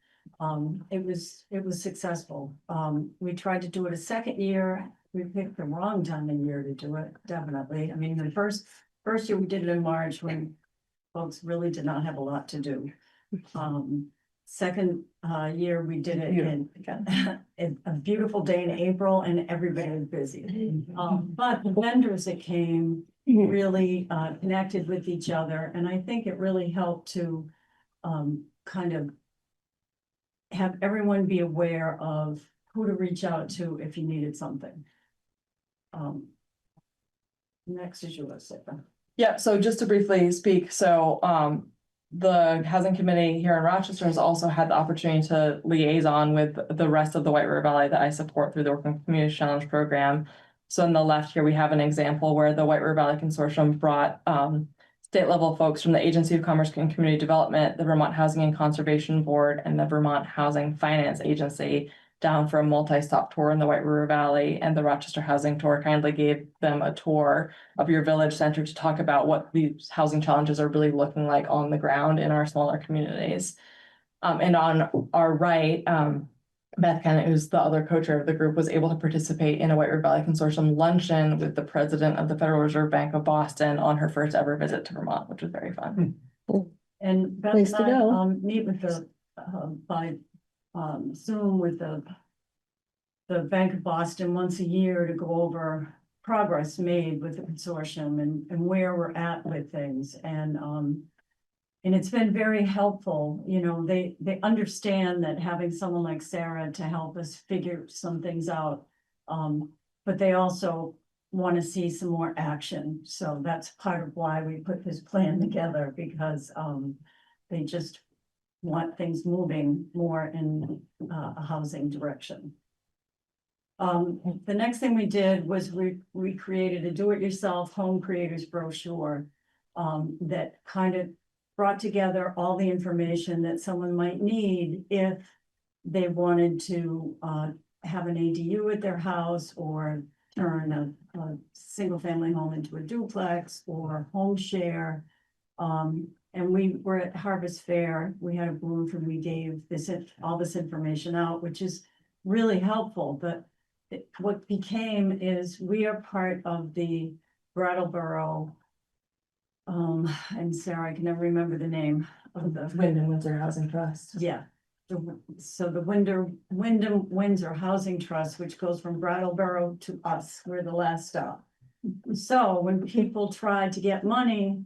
It was successful. We tried to do it a second year. We picked the wrong time of year to do it, definitely. I mean, the first year we did it in March when folks really did not have a lot to do. Second year we did it in a beautiful day in April, and everybody was busy. But the vendors that came really connected with each other, and I think it really helped to kind of have everyone be aware of who to reach out to if you needed something. Next is yours, Sarah. Yeah, so just to briefly speak, so the housing committee here in Rochester has also had the opportunity to liaison with the rest of the White River Valley that I support through the Working Community Challenge program. So on the left here, we have an example where the White River Valley Consortium brought state level folks from the Agency of Commerce and Community Development, the Vermont Housing and Conservation Board, and the Vermont Housing Finance Agency down for a multi-stop tour in the White River Valley, and the Rochester Housing Tour kindly gave them a tour of your village center to talk about what these housing challenges are really looking like on the ground in our smaller communities. And on our right, Beth Kennett, who's the other co-chair of the group, was able to participate in a White River Valley Consortium luncheon with the president of the Federal Reserve Bank of Boston on her first ever visit to Vermont, which was very fun. And Beth Place to and I go. meet with the by Zoom with the Bank of Boston once a year to go over progress made with the consortium and where we're at with things. And it's been very helpful. They understand that having someone like Sarah to help us figure some things out. But they also want to see some more action. So that's part of why we put this plan together, because they just want things moving more in a housing direction. The next thing we did was we created a do-it-yourself home creators brochure that kind of brought together all the information that someone might need if they wanted to have an ADU at their house, or turn a single family home into a duplex, or home share. And we were at Harvest Fair. We had a booth and we gave all this information out, which is really helpful. But what became is we are part of the Brattleboro, and Sarah, I can never remember the name of the Wyndham Windsor Housing Trust. Yeah. So the Wyndham Windsor Housing Trust, which goes from Brattleboro to us, we're the last stop. So when people tried to get money,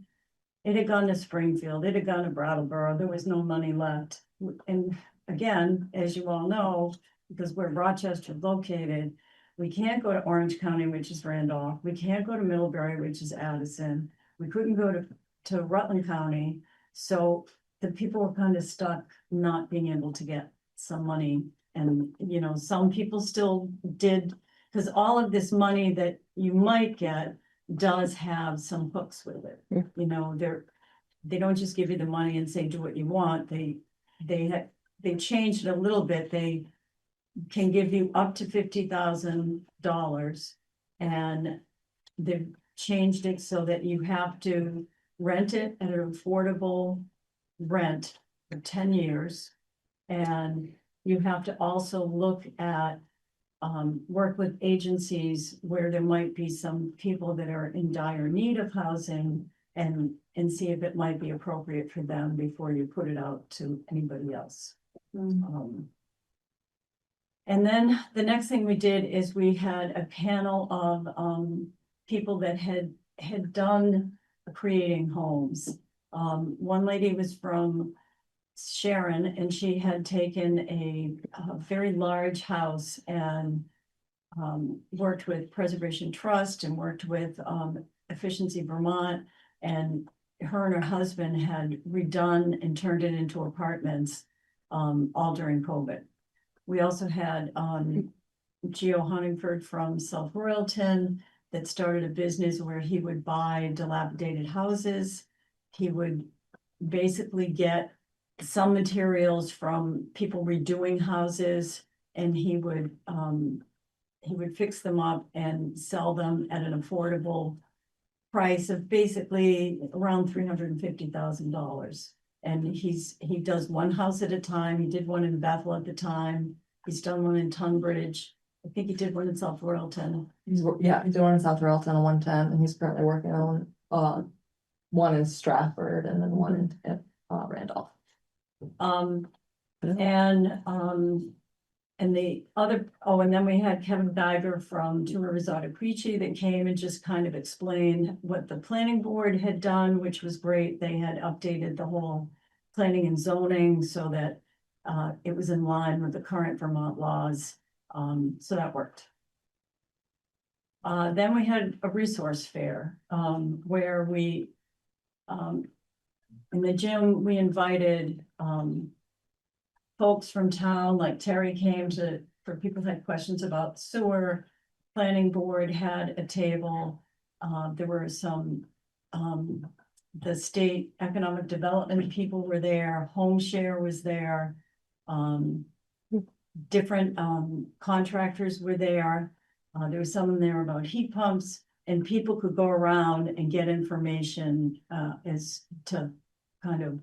it had gone to Springfield, it had gone to Brattleboro, there was no money left. And again, as you all know, because where Rochester is located, we can't go to Orange County, which is Randolph, we can't go to Middlebury, which is Addison, we couldn't go to Rutland County. So the people were kind of stuck not being able to get some money. And, you know, some people still did, because all of this money that you might get does have some hooks with it. You know, they don't just give you the money and say, do what you want. They changed it a little bit. They can give you up to $50,000, and they've changed it so that you have to rent it at an affordable rent for 10 years. And you have to also look at work with agencies where there might be some people that are in dire need of housing, and see if it might be appropriate for them before you put it out to anybody else. And then the next thing we did is we had a panel of people that had done creating homes. One lady was from Sharon, and she had taken a very large house and worked with Preservation Trust and worked with Efficiency Vermont, and her and her husband had redone and turned it into apartments all during COVID. We also had Geo Huntingford from South Royalton that started a business where he would buy dilapidated houses. He would basically get some materials from people redoing houses, and he would fix them up and sell them at an affordable price of basically around $350,000. And he does one house at a time. He did one in Bethel at the time. He's done one in Tunbridge. I think he did one in South Royalton. He's doing one in South Royalton on 110, and he's currently working on one in Stratford and then one in Randolph. And the other, and then we had Kevin Geiger from Two Rivers Ottaquiche that came and just kind of explained what the planning board had done, which was great. They had updated the whole planning and zoning so that it was in line with the current Vermont laws. So that worked. Then we had a resource fair where we, in the gym, we invited folks from town, like Terry came for people who had questions about sewer. Planning board had a table. There were some, the state economic development people were there, Home Share was there. Different contractors were there. There was someone there about heat pumps, and people could go around and get information as to kind of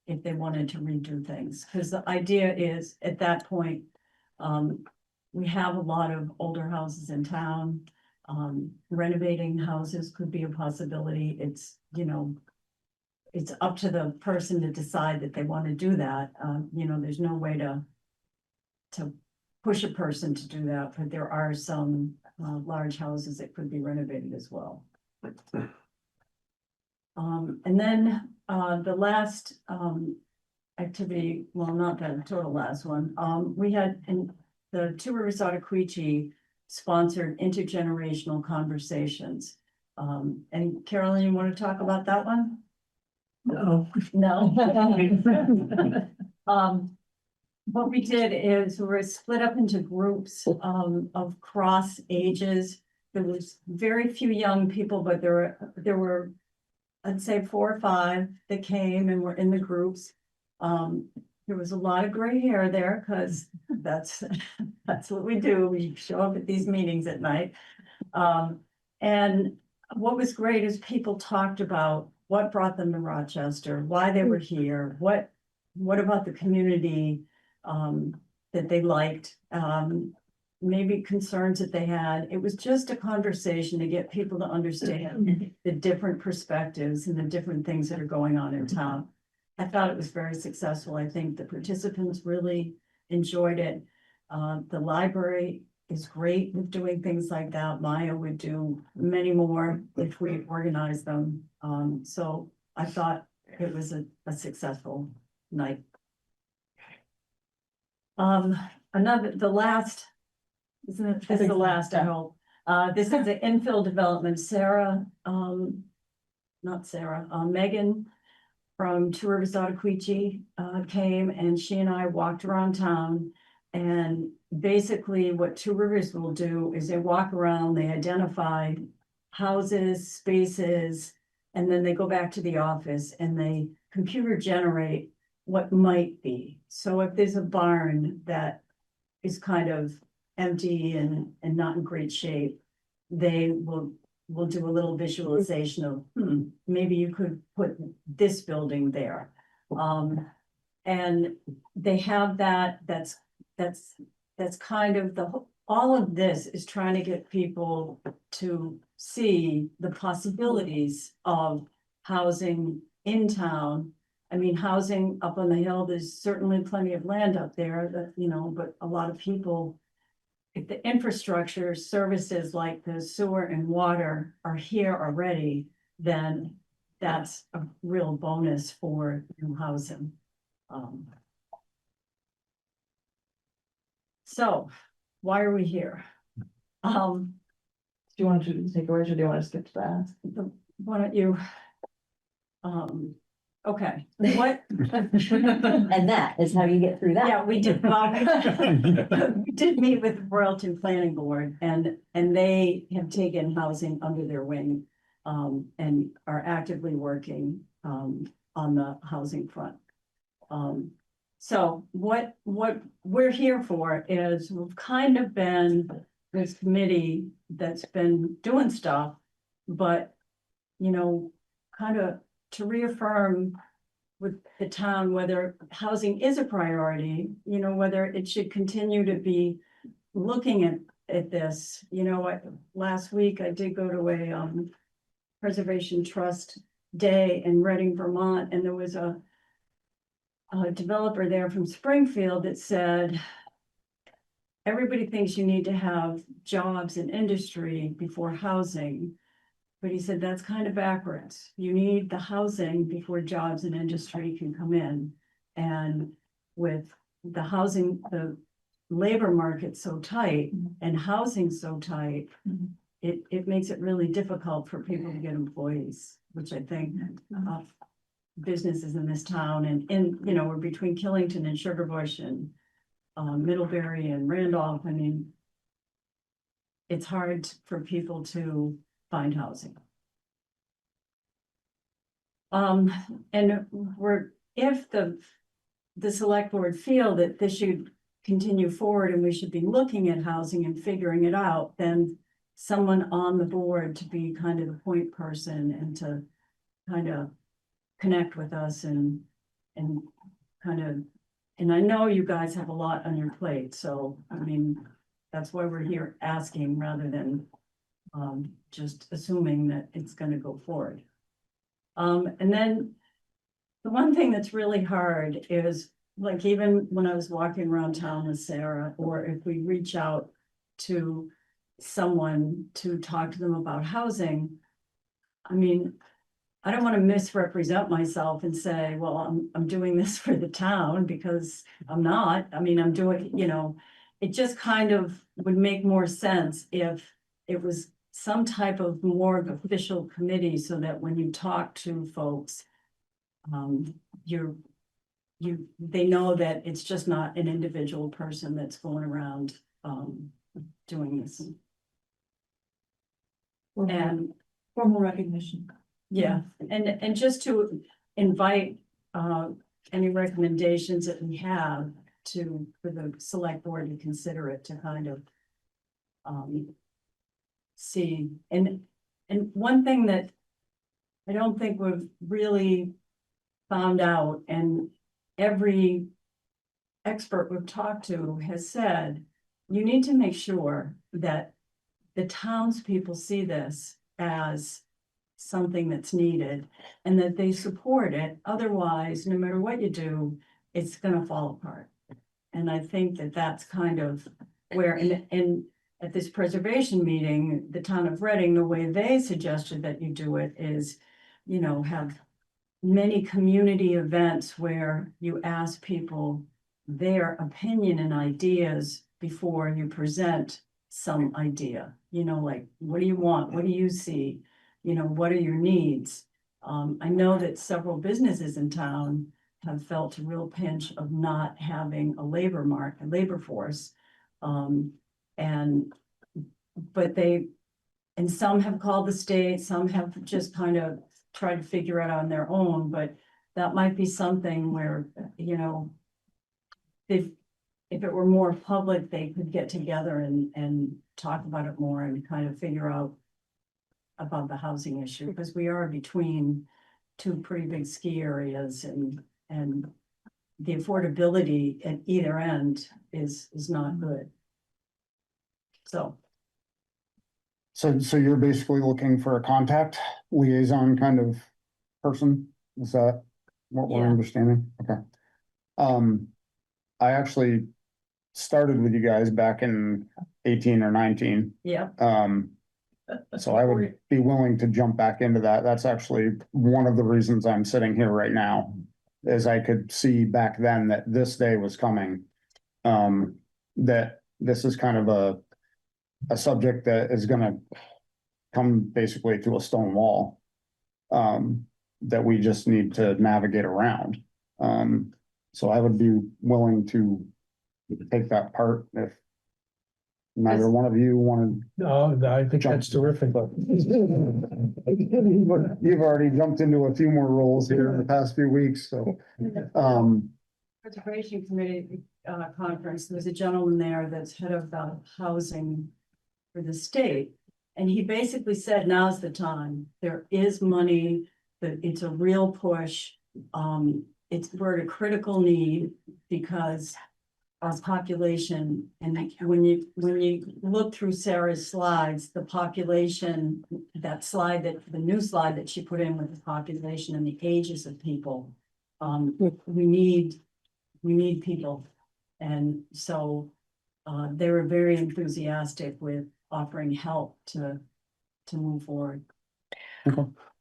if they wanted to redo things. Because the idea is at that point, we have a lot of older houses in town. Renovating houses could be a possibility. It's, you know, it's up to the person to decide that they want to do that. You know, there's no way to push a person to do that, but there are some large houses that could be renovated as well. And then the last activity, well, not the total last one, we had in the Two Rivers Ottaquiche sponsored intergenerational conversations. And Carolyn, you want to talk about that one? No. What we did is we were split up into groups of cross ages. There was very few young people, but there were I'd say 4 or 5 that came and were in the groups. There was a lot of gray hair there because that's what we do. We show up at these meetings at night. And what was great is people talked about what brought them to Rochester, why they were here, what about the community that they liked, maybe concerns that they had. It was just a conversation to get people to understand the different perspectives and the different things that are going on in town. I thought it was very successful. I think the participants really enjoyed it. The library is great with doing things like that. Maya would do many more if we organized them. So I thought it was a successful night. The last, isn't it, this is the last, I hope. This is the infill development. Megan from Two Rivers Ottaquechee came, and she and I walked around town. And basically what Two Rivers will do is they walk around, they identify houses, spaces, and then they go back to the office and they computer generate what might be. So if there's a barn that is kind of empty and not in great shape, they will do a little visualization of, maybe you could put this building there. And they have that's kind of all of this is trying to get people to see the possibilities of housing in town. I mean, housing up on the hill, there's certainly plenty of land up there that, you know, but a lot of people, if the infrastructure services like the sewer and water are here already, then that's a real bonus for new housing. So why are we here? Do you want to take away, or do you want to skip to that? Why don't you? Okay, what? And that is how you get through that. Yeah, we did, well, we did meet with the Royalton Planning Board, and they have taken housing under their wing, and are actively working, on the housing front. So what we're here for is we've kind of been this committee that's been doing stuff, but, you know, kind of to reaffirm with the town whether housing is a priority, you know, whether it should continue to be looking at this. You know, last week I did go to a Preservation Trust Day in Reading, Vermont, and there was a developer there from Springfield that said, everybody thinks you need to have jobs and industry before housing. But he said, that's kind of backwards. You need the housing before jobs and industry can come in. And with the housing, the labor market so tight and housing so tight, it makes it really difficult for people to get employees, which I think businesses in this town and you know, we're between Killington and Sugar Bush and Middlebury and Randolph. I mean, it's hard for people to find housing. And if the select board feel that this should continue forward and we should be looking at housing and figuring it out, then someone on the board to be kind of the point person and to kind of connect with us and kind of, and I know you guys have a lot on your plate, so I mean, that's why we're here asking rather than just assuming that it's going to go forward. And then the one thing that's really hard is, like, even when I was walking around town with Sarah, or if we reach out to someone to talk to them about housing, I mean, I don't want to misrepresent myself and say, well, I'm doing this for the town, because I'm not. I mean, I'm doing, you know, it just kind of would make more sense if it was some type of more official committee, so that when you talk to folks, they know that it's just not an individual person that's going around doing this. And Formal recognition. yeah, and just to invite any recommendations that we have for the select board to consider it, to kind of see. And one thing that I don't think we've really found out, and every expert we've talked to has said, you need to make sure that the townspeople see this as something that's needed and that they support it. Otherwise, no matter what you do, it's gonna fall apart. And I think that that's kind of where, and at this preservation meeting, the town of Reading, the way they suggested that you do it is, you know, have many community events where you ask people their opinion and ideas before you present some idea. You know, like, what do you want? What do you see? You know, what are your needs? I know that several businesses in town have felt a real pinch of not having a labor force. And some have called the state, some have just kind of tried to figure it out on their own, but that might be something where, you know, if it were more public, they could get together and talk about it more and kind of figure out about the housing issue, because we are between two pretty big ski areas and the affordability at either end is not good. So. So you're basically looking for a contact liaison kind of person? Is that what we're Yeah. understanding? Okay. I actually started with you guys back in 18 or 19. Yeah. So I would be willing to jump back into that. That's actually one of the reasons I'm sitting here right now, is I could see back then that this day was coming. That this is kind of a subject that is gonna come basically to a stone wall. That we just need to navigate around. So I would be willing to take that part if neither one of you wanted. No, I think that's terrific. You've already jumped into a few more roles here in the past few weeks, so. Preservation Committee conference, there's a gentleman there that's head of the housing for the state. And he basically said, now's the time. There is money, that it's a real push. We're at a critical need because our population, and when you look through Sarah's slides, the population, the new slide that she put in with the population and the ages of people, we need people. And so they were very enthusiastic with offering help to move forward.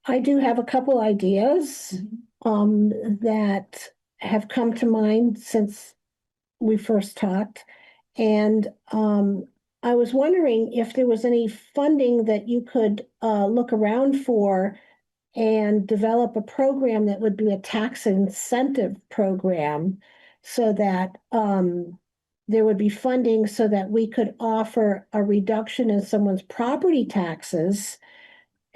I do have a couple ideas that have come to mind since we first talked. And I was wondering if there was any funding that you could look around for and develop a program that would be a tax incentive program, so that there would be funding so that we could offer a reduction in someone's property taxes.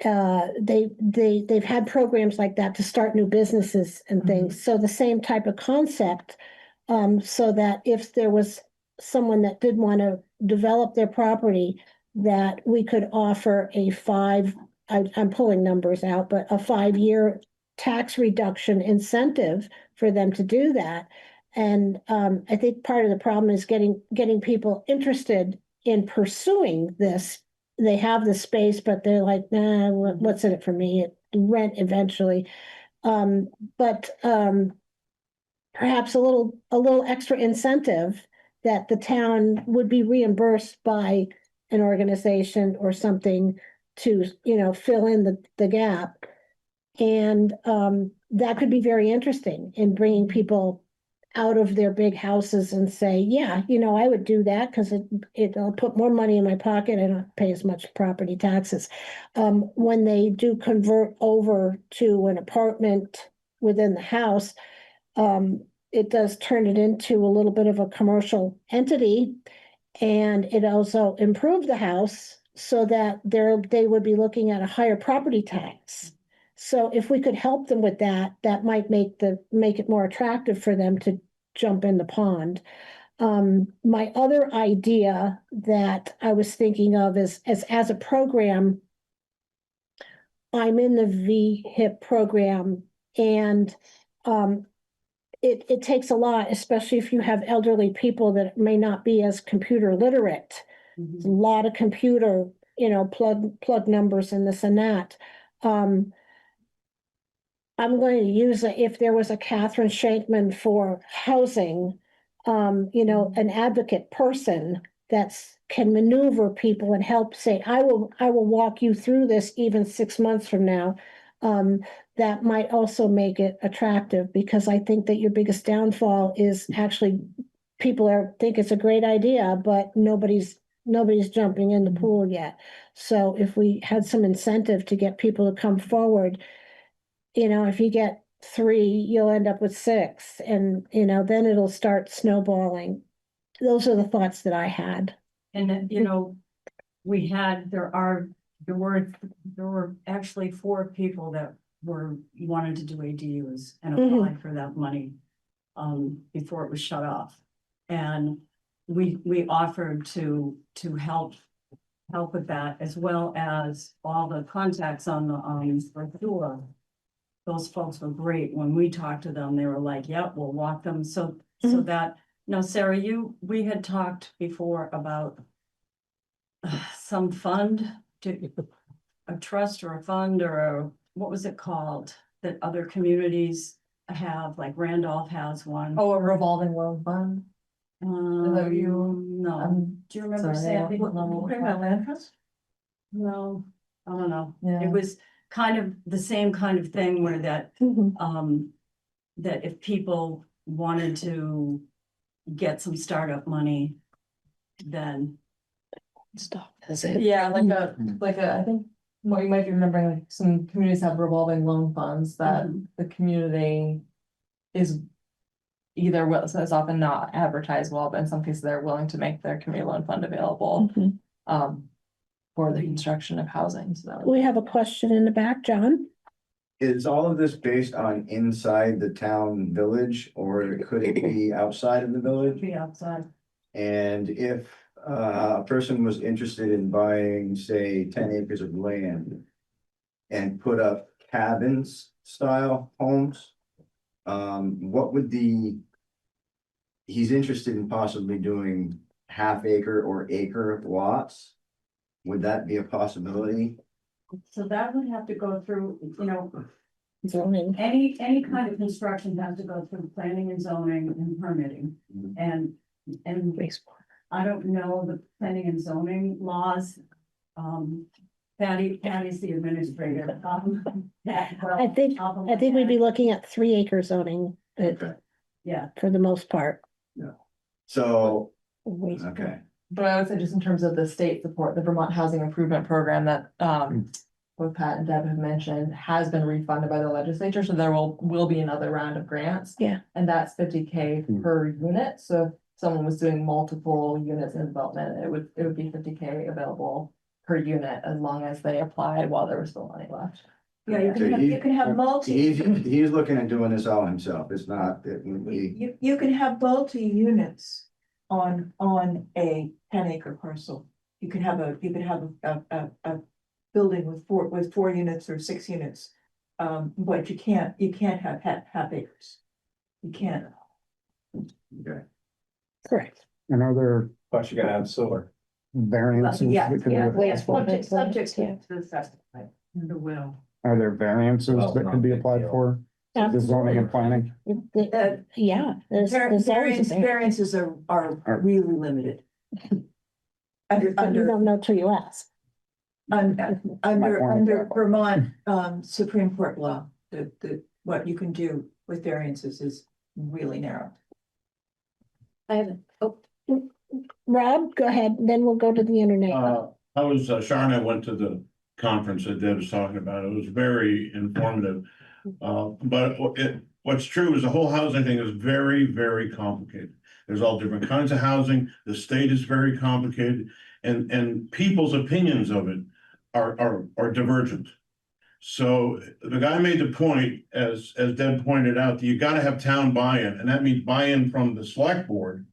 They've had programs like that to start new businesses and things. So the same type of concept, so that if there was someone that did want to develop their property, that we could offer I'm pulling numbers out, but a 5-year tax reduction incentive for them to do that. And I think part of the problem is getting people interested in pursuing this. They have the space, but they're like, nah, what's in it for me? Rent eventually. But perhaps a little extra incentive that the town would be reimbursed by an organization or something to, fill in the gap. And that could be very interesting in bringing people out of their big houses and say, yeah, I would do that because it'll put more money in my pocket and not pay as much property taxes. When they do convert over to an apartment within the house, it does turn it into a little bit of a commercial entity. And it also improved the house so that they would be looking at a higher property tax. So if we could help them with that, that might make it more attractive for them to jump in the pond. My other idea that I was thinking of is as a program, I'm in the VHIP program, and it takes a lot, especially if you have elderly people that may not be as computer literate. A lot of computer, plug numbers and this and that. I'm going to use, if there was a Catherine Shankman for housing, an advocate person that's can maneuver people and help say, I will walk you through this even 6 months from now. That might also make it attractive, because I think that your biggest downfall is actually people think it's a great idea, but nobody's jumping in the pool yet. So if we had some incentive to get people to come forward, if you get 3, you'll end up with 6, and, then it'll start snowballing. Those are the thoughts that I had. And then, there were actually 4 people that wanted to do ADUs and applied for that money before it was shut off. And we offered to help with that, as well as all the contacts on the those folks were great. When we talked to them, they were like, yep, we'll walk them. So that, Sarah, we had talked before about some fund, a trust or a fund, or what was it called, that other communities have, like Randolph has one. Oh, a revolving loan fund? that you- No, do you remember sorry, Sandy? land trust? No, I don't know. Yeah. It was kind of the same kind of thing where that if people wanted to get some startup money, then. Stop, is it? Yeah, like I think what you might be remembering, like some communities have revolving loan funds that the community is either so it's often not advertised well, but in some cases they're willing to make their community loan fund available for the construction of housing. So We have a question in the back, John. Is all of this based on inside the town village, or could it be outside of the village? Be outside. And if a person was interested in buying, say, 10 acres of land and put up cabins style homes, what would he's interested in possibly doing half acre or acre lots? Would that be a possibility? So that would have to go through, Zoning. any kind of construction has to go through planning and zoning and permitting. And I don't know the planning and zoning laws. Patty's the administrator. I think we'd be looking at 3 acre zoning, Yeah. for the most part. So, Waste. okay. but I would say just in terms of the state support, the Vermont Housing Improvement Program that both Pat and Deb have mentioned has been refunded by the legislature, so there will be another round of grants. Yeah. And that's 50K per unit, so if someone was doing multiple units in development, it would be 50K available per unit as long as they applied while there was still money left. Yeah, you So can have He's looking at doing this all himself. It's not, You can have multi-units on a 10-acre parcel. You can have a building with 4 units or 6 units. But you can't have half acres. You can't. okay. Correct. And are there Plus you gotta have sewer. variances? Yeah, that can be applied- Subject to the assessment. The will. Are there variances Well, that can be applied for? The zoning and planning? Yeah. there's always a Variances are really limited. You don't know till you ask. Under Vermont Supreme Court law, what you can do with variances is really narrow. I have, Rob, go ahead, then we'll go to the internet. Sharon, I went to the conference that Deb was talking about. It was very informative. But what's true is the whole housing thing is very, very complicated. There's all different kinds of housing. The state is very complicated, and people's opinions of it are divergent. So the guy made the point, as Deb pointed out, that you gotta have town buy-in, and that means buy-in from the select board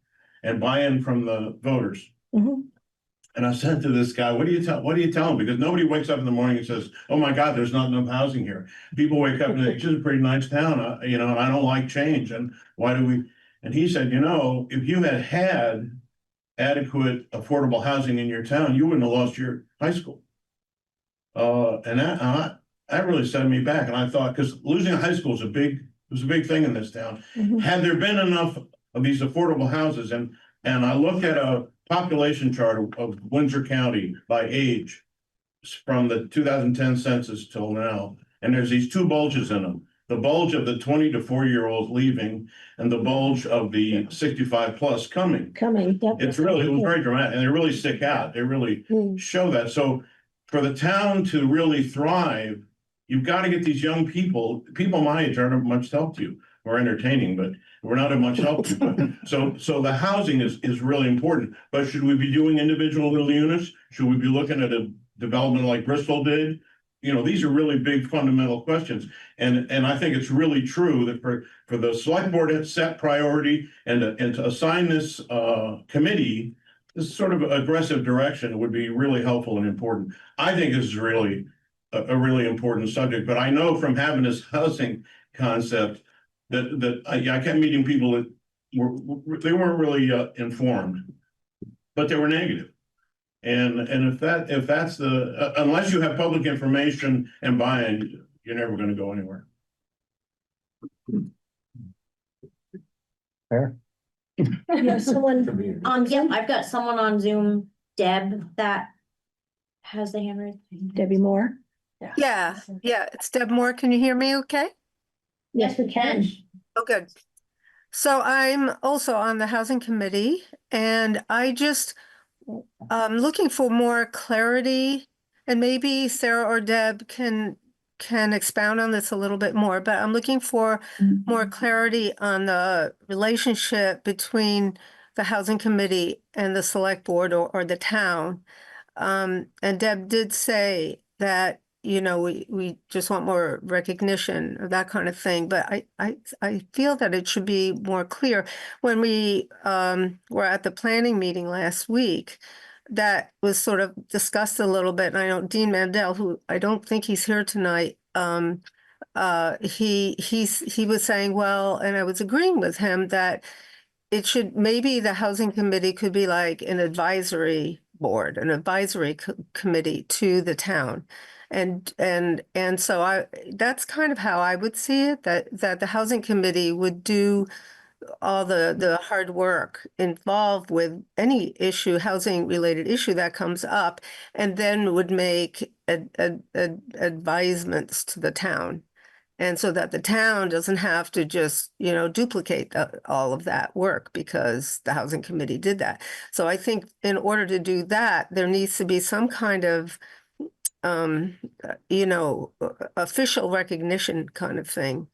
and buy-in from the voters. And I said to this guy, what do you tell him? Because nobody wakes up in the morning and says, oh my God, there's not enough housing here. People wake up and say, it's just a pretty nice town, and I don't like change, and why do we? And he said, if you had adequate affordable housing in your town, you wouldn't have lost your high school. And that really set me back. And I thought, because losing a high school is it was a big thing in this town. Had there been enough of these affordable houses, and I look at a population chart of Windsor County by age from the 2010 census till now, and there's these two bulges in them. The bulge of the 20 to 40-year-olds leaving and the bulge of the 65 plus coming. It was very dramatic, and they really stick out. They really show that. So for the town to really thrive, you've got to get these young people my age aren't of much help to you. We're entertaining, but we're not of much help to you. So the housing is really important. But should we be doing individual little units? Should we be looking at a development like Bristol did? You know, these are really big fundamental questions. And I think it's really true that for the select board to set priority and to assign this committee this sort of aggressive direction would be really helpful and important. I think this is really a really important subject, but I know from having this housing concept that I kept meeting people that weren't really informed, but they were negative. And if that's the unless you have public information and buy-in, you're never going to go anywhere. Fair. Yeah, someone, Yep, I've got someone on Zoom, Deb, that has the hand raised. Debbie Moore. Yeah, it's Deb Moore. Can you hear me okay? Yes, we can. Oh, good. So I'm also on the housing committee, and I just looking for more clarity, and maybe Sarah or Deb can expound on this a little bit more, but I'm looking for more clarity on the relationship between the housing committee and the select board or the town. And Deb did say that, you know, we just want more recognition or that kind of thing, but I feel that it should be more clear. When we were at the planning meeting last week, that was sort of discussed a little bit. And I know Dean Mandel, who I don't think he's here tonight, he was saying, well, and I was agreeing with him that it should, maybe the housing committee could be like an advisory board, an advisory committee to the town. And so that's kind of how I would see it, that the housing committee would do all the hard work involved with any issue, housing related issue that comes up, and then would make advisements to the town. And so that the town doesn't have to just, you know, duplicate all of that work because the housing committee did that. So I think in order to do that, there needs to be some kind of, you know, official recognition kind of thing.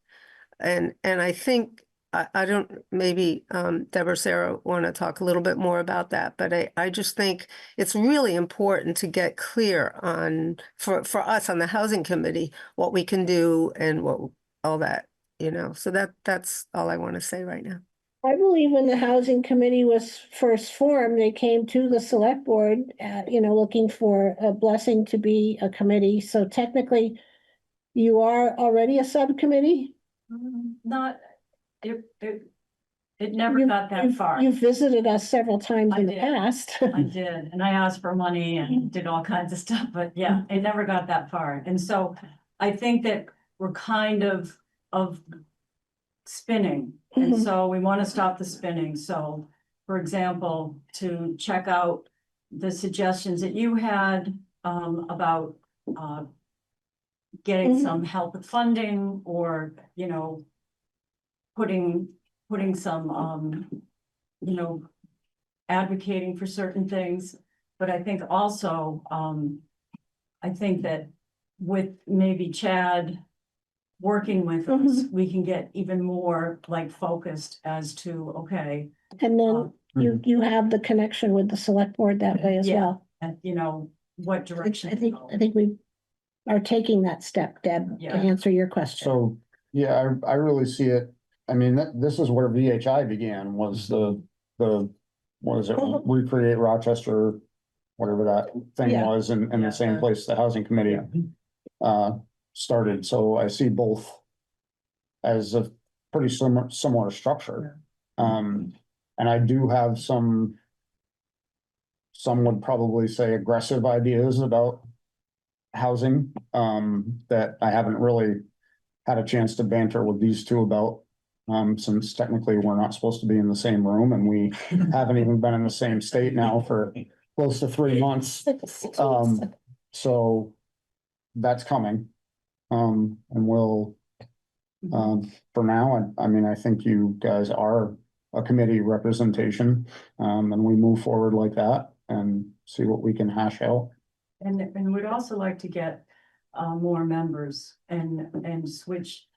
And I think, I don't, maybe Deb or Sarah want to talk a little bit more about that, but I just think it's really important to get clear on, for us on the housing committee, what we can do and what all that, you know, so that's all I want to say right now. I believe when the housing committee was first formed, they came to the select board, you know, looking for a blessing to be a committee. So technically you are already a subcommittee? Not, it never got that far. You've visited us several times I in the did. past. I did, and I asked for money and did all kinds of stuff, but yeah, it never got that far. And so I think that we're kind of spinning. And so we want to stop the spinning. So, for example, to check out the suggestions that you had about getting some help with funding, or, you know, putting some, you know, advocating for certain things. But I think also, I think that with maybe Chad working with us, we can get even more like focused as to, okay. And then you have the connection with the select board that way as well. And you know, what direction. I think we are taking that step, Deb, to answer your question. So, yeah, I really see it. I mean, this is where VHI began, was the what is it, Recreate Rochester, whatever that thing was, and the same place the housing committee started. So I see both as a pretty similar structure. And I do have some would probably say aggressive ideas about housing, that I haven't really had a chance to banter with these two about. Since technically we're not supposed to be in the same room and we haven't even been in the same state now for close to 3 months. So that's coming. And we'll, for now, I mean, I think you guys are a committee representation. And we move forward like that and see what we can hash out. And we'd also like to get more members and switch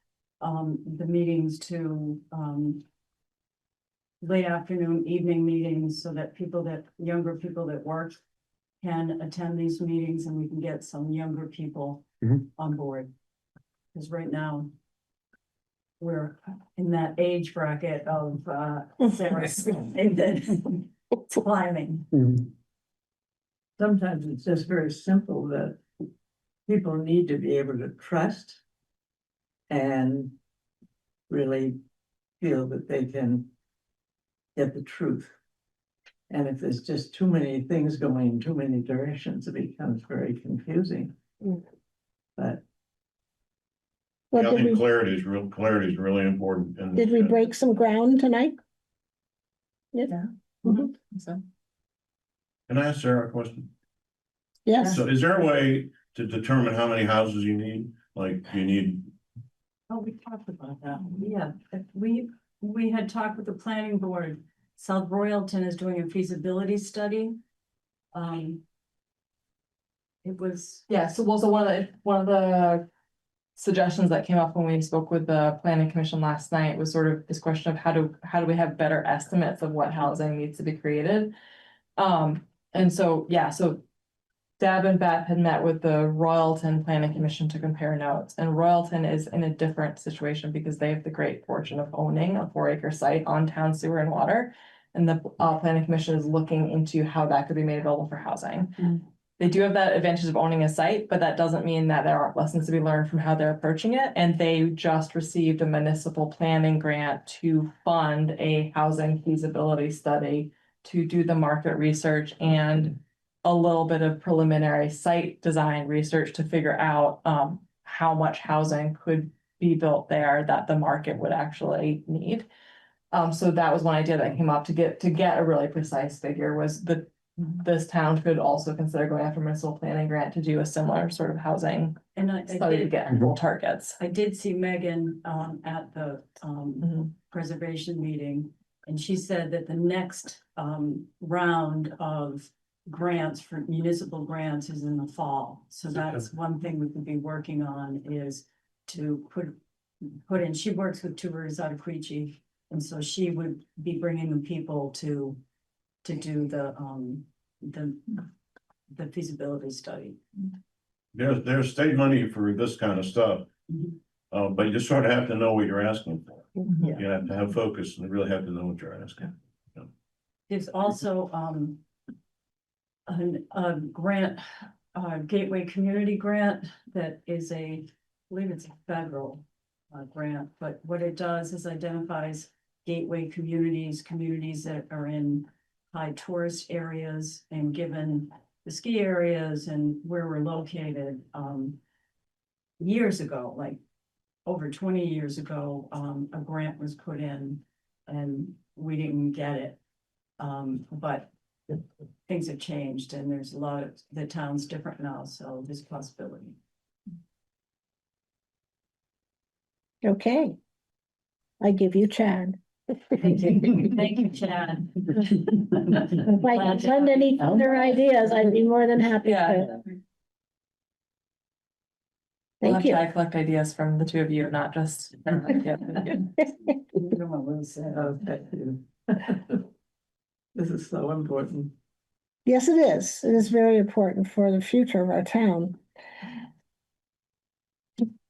the meetings to late afternoon, evening meetings, so that younger people that work can attend these meetings and we can get some younger people on board. Because right now, we're in that age bracket of Sarah's climbing. Sometimes it's just very simple that people need to be able to trust and really feel that they can get the truth. And if there's just too many things going in too many directions, it becomes very confusing. But Yeah, I think clarity is really important. in this Did we kind of- break some ground tonight? Yeah. So, Can I ask Sarah a question? Yes. So is there a way to determine how many houses you need? Like you need, Oh, we talked about that. Yeah, we had talked with the planning board. South Royalton is doing a feasibility study. It was, yeah, so one of the suggestions that came up when we spoke with the planning commission last night was sort of this question of how do we have better estimates of what housing needs to be created? And so, yeah, so Deb and Beth had met with the Royalton Planning Commission to compare notes, and Royalton is in a different situation because they have the great fortune of owning a 4-acre site on town sewer and water. And the planning commission is looking into how that could be made available for housing. They do have that advantage of owning a site, but that doesn't mean that there aren't lessons to be learned from how they're approaching it. And they just received a municipal planning grant to fund a housing feasibility study to do the market research and a little bit of preliminary site design research to figure out how much housing could be built there that the market would actually need. So that was one idea that came up to get a really precise figure was this town could also consider going after municipal planning grant to do a similar sort of housing and I study to did, get full targets. I did see Megan at the preservation meeting, and she said that the next round of grants for municipal grants is in the fall. So that's one thing we could be working on is to put in, she works with tours out of Queechee, and so she would be bringing the people to do the feasibility study. there's state money for this kind of stuff. But you just sort of have to know what you're asking for. You have to have focus and really have to know what you're asking. There's also a grant, Gateway Community Grant that is I believe it's a federal grant, but what it does is identifies gateway communities that are in high tourist areas, and given the ski areas and where we're located, years ago, like over 20 years ago, a grant was put in and we didn't get it. But things have changed and there's a lot of, the town's different now, so there's a possibility. Okay. I give you Chad. Thank you, Chad. If I can send any other ideas, I'd be more than happy to. We'll Thank have you. to collect ideas from the two of you, not just. this is so important. Yes, it is. It is very important for the future of our town.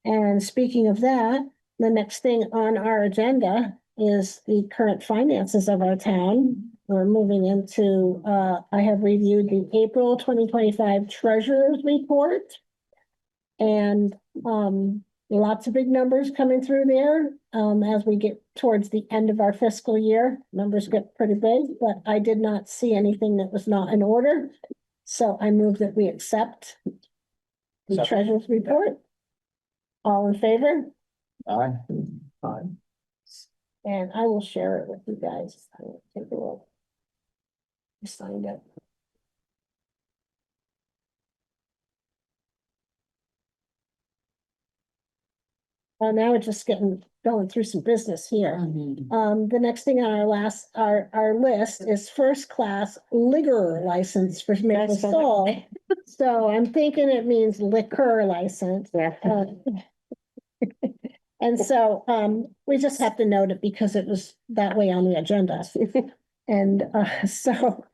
And speaking of that, the next thing on our agenda is the current finances of our town. We're moving into, I have reviewed the April 2025 treasurer's report. And lots of big numbers coming through there. As we get towards the end of our fiscal year, numbers get pretty big, but I did not see anything that was not in order. So I move that we accept the treasurer's report. All in favor? Aye. And I will share it with you guys. I will take a look. I signed it. Now we're just going through some business here. The next thing on our list is first class liquor license for Maple Soul. So I'm thinking it means liquor license. Yeah. And so, we just have to note it because it was that way on the agenda. And, so.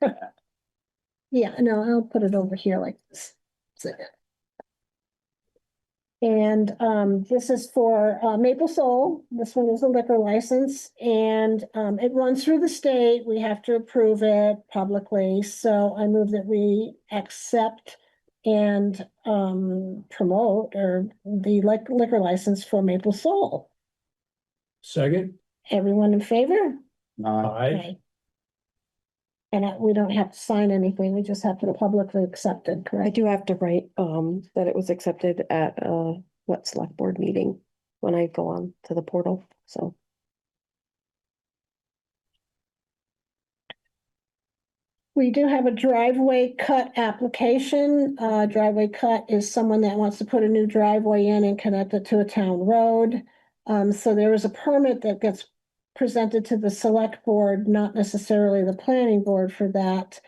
Yeah, no, I'll put it over here like this. And this is for Maple Soul. This one is a liquor license and it runs through the state. We have to approve it publicly. So I move that we accept and promote or the liquor license for Maple Soul. Second. Everyone in favor? Aye. And we don't have to sign anything. We just have to publicly accept it, I correct? do have to write, that it was accepted at, select board meeting when I go on to the portal, so. We do have a driveway cut application. Driveway cut is someone that wants to put a new driveway in and connect it to a town road. So there is a permit that gets presented to the select board, not necessarily the planning board for that.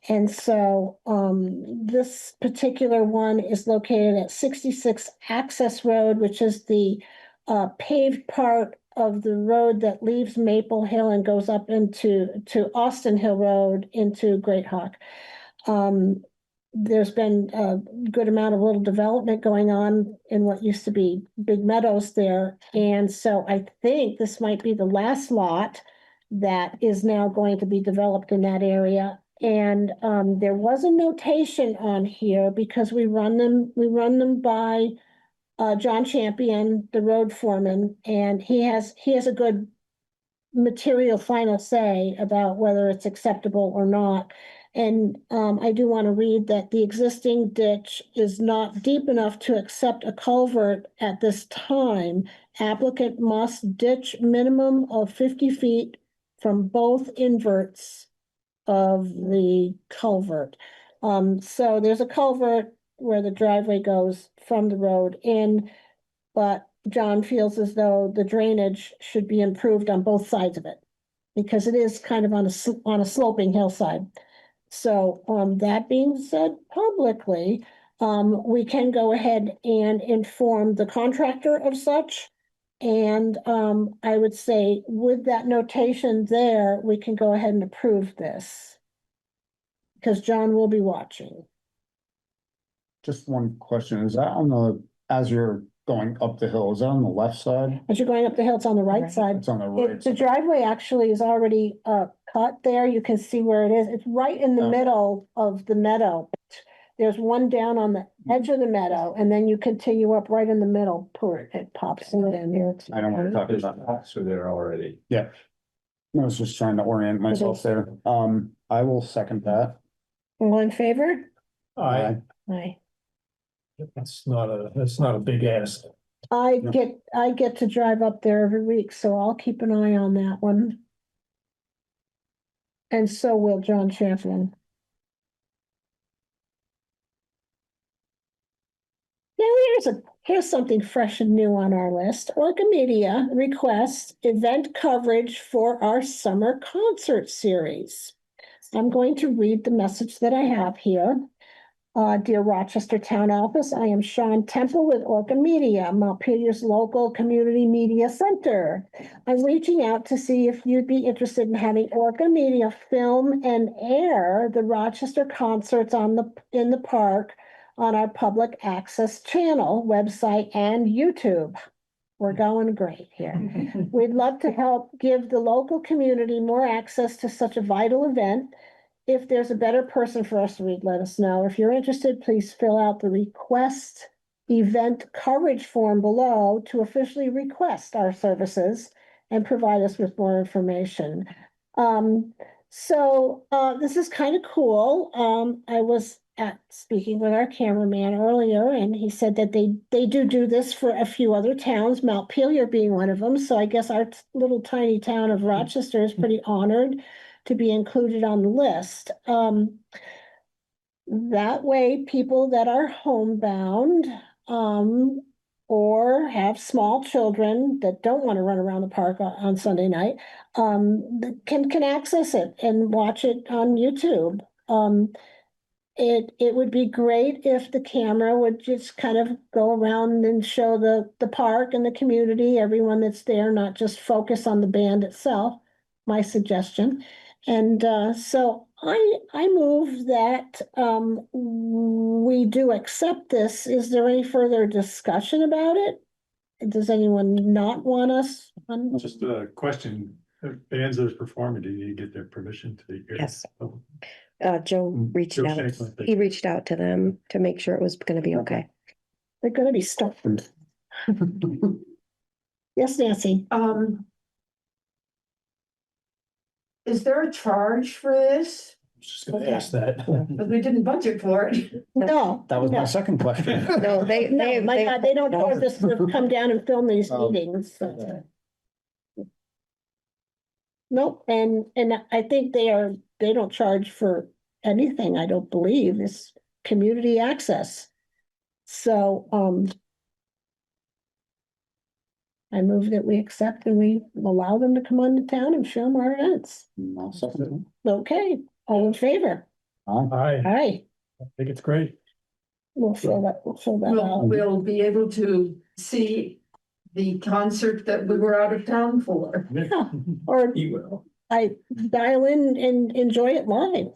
And so, this particular one is located at 66 Access Road, which is the paved part of the road that leaves Maple Hill and goes up to Austin Hill Road into Great Hawk. There's been a good amount of little development going on in what used to be big meadows there. And so I think this might be the last lot that is now going to be developed in that area. And there was a notation on here because we run them by John Champion, the road foreman, and he has a good material final say about whether it's acceptable or not. And I do want to read that the existing ditch is not deep enough to accept a culvert at this time. Applicant must ditch minimum of 50 feet from both inverts of the culvert. So there's a culvert where the driveway goes from the road in, but John feels as though the drainage should be improved on both sides of it because it is kind of on a sloping hillside. So, that being said publicly, we can go ahead and inform the contractor of such. And, I would say with that notation there, we can go ahead and approve this. Because John will be watching. Just one question, is that as you're going up the hill, is that on the left side? As you're going up the hill, it's on the right side. It's on the right. The driveway actually is already cut there. You can see where it is. It's right in the middle of the meadow. There's one down on the edge of the meadow, and then you continue up right in the middle. It pops in here. I don't want to talk There's about that. officer there already. Yeah. I was just trying to orient myself there. I will second that. All in favor? Aye. Aye. That's not a big ask. I get to drive up there every week, so I'll keep an eye on that one. And so will John Champion. Now here's something fresh and new on our list. Orca Media requests event coverage for our summer concert series. I'm going to read the message that I have here. Dear Rochester Town Office, I am Sean Temple with Orca Media, Montpelier's local community media center. I'm reaching out to see if you'd be interested in having Orca Media film and air the Rochester concerts in the park on our public access channel, website, and YouTube. We're going great here. We'd love to help give the local community more access to such a vital event. If there's a better person for us to read, let us know. If you're interested, please fill out the request event coverage form below to officially request our services and provide us with more information. This is kind of cool. I was speaking with our cameraman earlier, and he said that they do this for a few other towns, Mount Pelier being one of them. So I guess our little tiny town of Rochester is pretty honored to be included on the list. That way, people that are homebound, or have small children that don't want to run around the park on Sunday night, can access it and watch it on YouTube. It would be great if the camera would just kind of go around and show the park and the community, everyone that's there, not just focus on the band itself, my suggestion. And so I move that we do accept this. Is there any further discussion about it? Does anyone not want us on? Just a question, if bands that are performing, do you get their permission to? Yes. Joe reached Joe out, Shanklin, thank he reached out to them to make sure it was gonna be okay. They're gonna be stuffed. Yes, Nancy. Is there a charge for this? Just gonna ask that. Because we didn't budget for it. No. That was no. my second question. No, No, my God, they don't charge us to come down and film these Oh. meetings. Nope, and I think they don't charge for anything, I don't believe, it's community access. So, I move that we accept and we allow them to come on to town and film our events. I'll second Okay, all in favor? it. Aye. I Aye, think it's great. we'll fill that out. We'll be able to see the concert that we were out of town for. Yeah, or You will. I dial in and enjoy it live.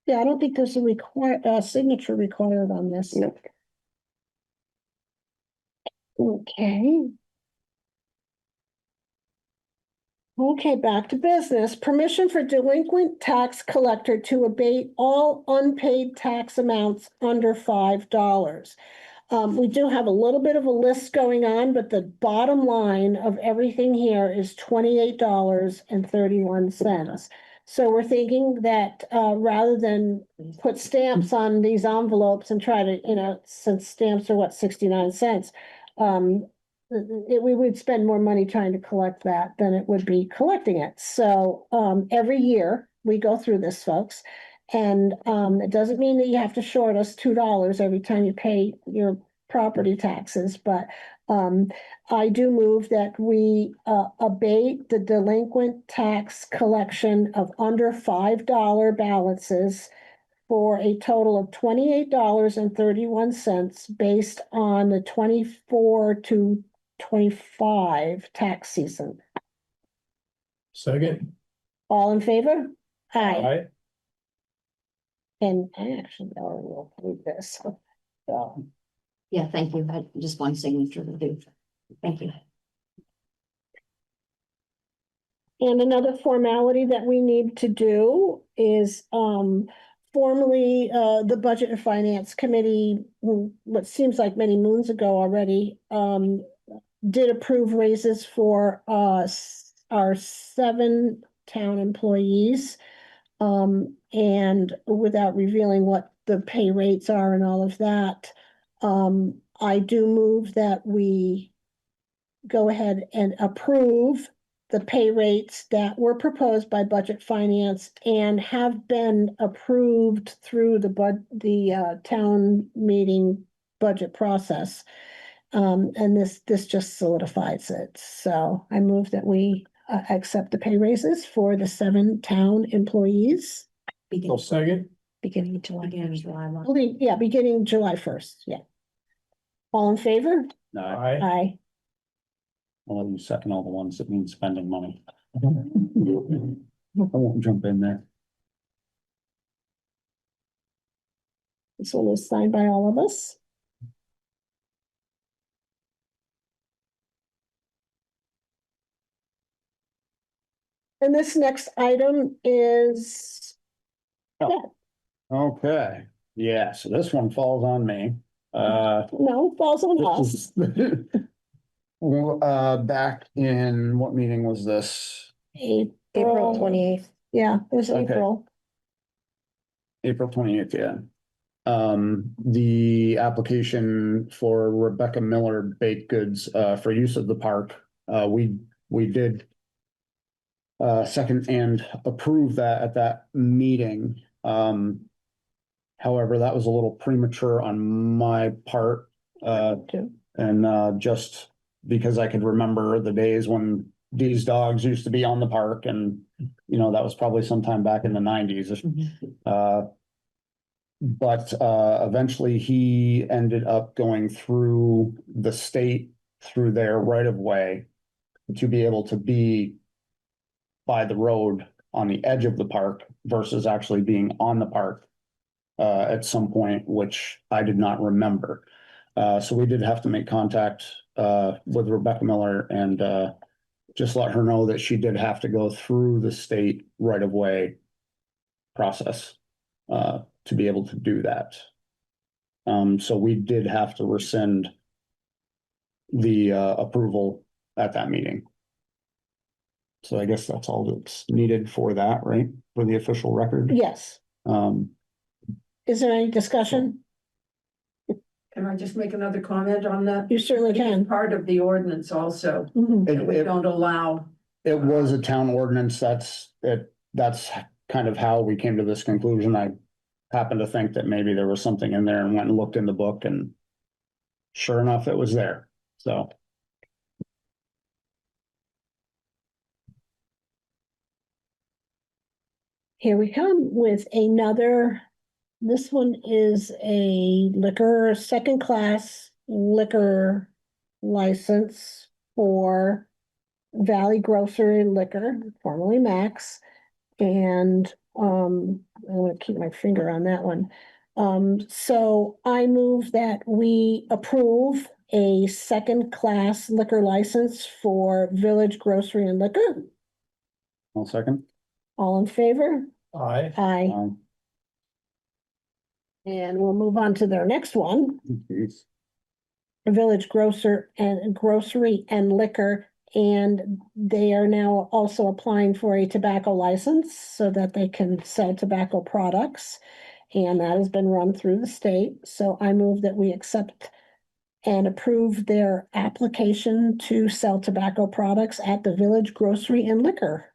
Yeah, I don't think there's a signature required on this. Nope. Okay. Okay, back to business. Permission for delinquent tax collector to abate all unpaid tax amounts under $5. We do have a little bit of a list going on, but the bottom line of everything here is $28.31. So we're thinking that rather than put stamps on these envelopes and try to, since stamps are 69 cents, we would spend more money trying to collect that than it would be collecting it. So every year we go through this, folks. And it doesn't mean that you have to short us $2 every time you pay your property taxes, but I do move that we abate the delinquent tax collection of under $5 balances for a total of $28.31 based on the 24 to 25 tax season. Second. All in favor? Aye. Aye. And I actually already will approve this. So, Yeah, thank you. I just one signature to do. Thank you. and another formality that we need to do is formally the Budget and Finance Committee, what seems like many moons ago already, did approve raises for our 7 town employees. And without revealing what the pay rates are and all of that, I do move that we go ahead and approve the pay rates that were proposed by Budget Finance and have been approved through the town meeting budget process. And this just solidifies it. So I move that we accept the pay raises for the 7 town employees. Second. Beginning of July. Beginning July 1st, yeah. All in favor? No, Aye. Aye. I'll let you second all the ones that mean spending money. I won't jump in there. This one is signed by all of us. And this next item is. Okay, yeah, so this one falls on me. No, falls on us. Well, back in, what meeting was this? April 28th. Yeah, it was Okay. April. April 28th, yeah. The application for Rebecca Miller Baked Goods, for use of the park, we did second and approve that at that meeting. However, that was a little premature on my part, and just because I could remember the days when these dogs used to be on the park, and that was probably sometime back in the 90s. But eventually he ended up going through the state, through their right of way, to be able to be by the road on the edge of the park versus actually being on the park at some point, which I did not remember. So we did have to make contact with Rebecca Miller and just let her know that she did have to go through the state right of way process to be able to do that. So we did have to rescind the approval at that meeting. So I guess that's all that's needed for that, right? For the official record. Yes. Is there any discussion? Can I just make another comment on that? You certainly can. Part of the ordinance also, Mhm. that we don't allow. It was a town ordinance. That's kind of how we came to this conclusion. I happened to think that maybe there was something in there and went and looked in the book, and sure enough, it was there. So. Here we come with another, this one is a liquor, second class liquor license for Valley Grocery and Liquor, formerly Max. And I'm gonna keep my finger on that one. So I move that we approve a second class liquor license for Village Grocery and Liquor. I'll second. All in favor? Aye. Aye. And we'll move on to their next one. Geez. Village Grocery and Liquor, and they are now also applying for a tobacco license so that they can sell tobacco products. And that has been run through the state. So I move that we accept and approve their application to sell tobacco products at the Village Grocery and Liquor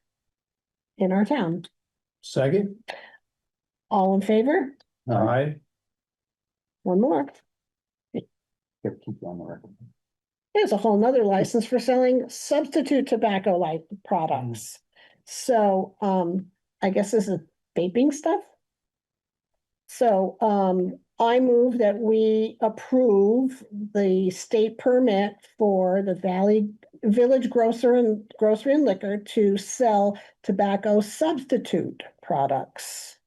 in our town. Second. All in favor? Aye. One more. Keep on the record. There's a whole nother license for selling substitute tobacco products. So, I guess this is vaping stuff. So, I move that we approve the state permit for the Village Grocery and Liquor to sell tobacco substitute products.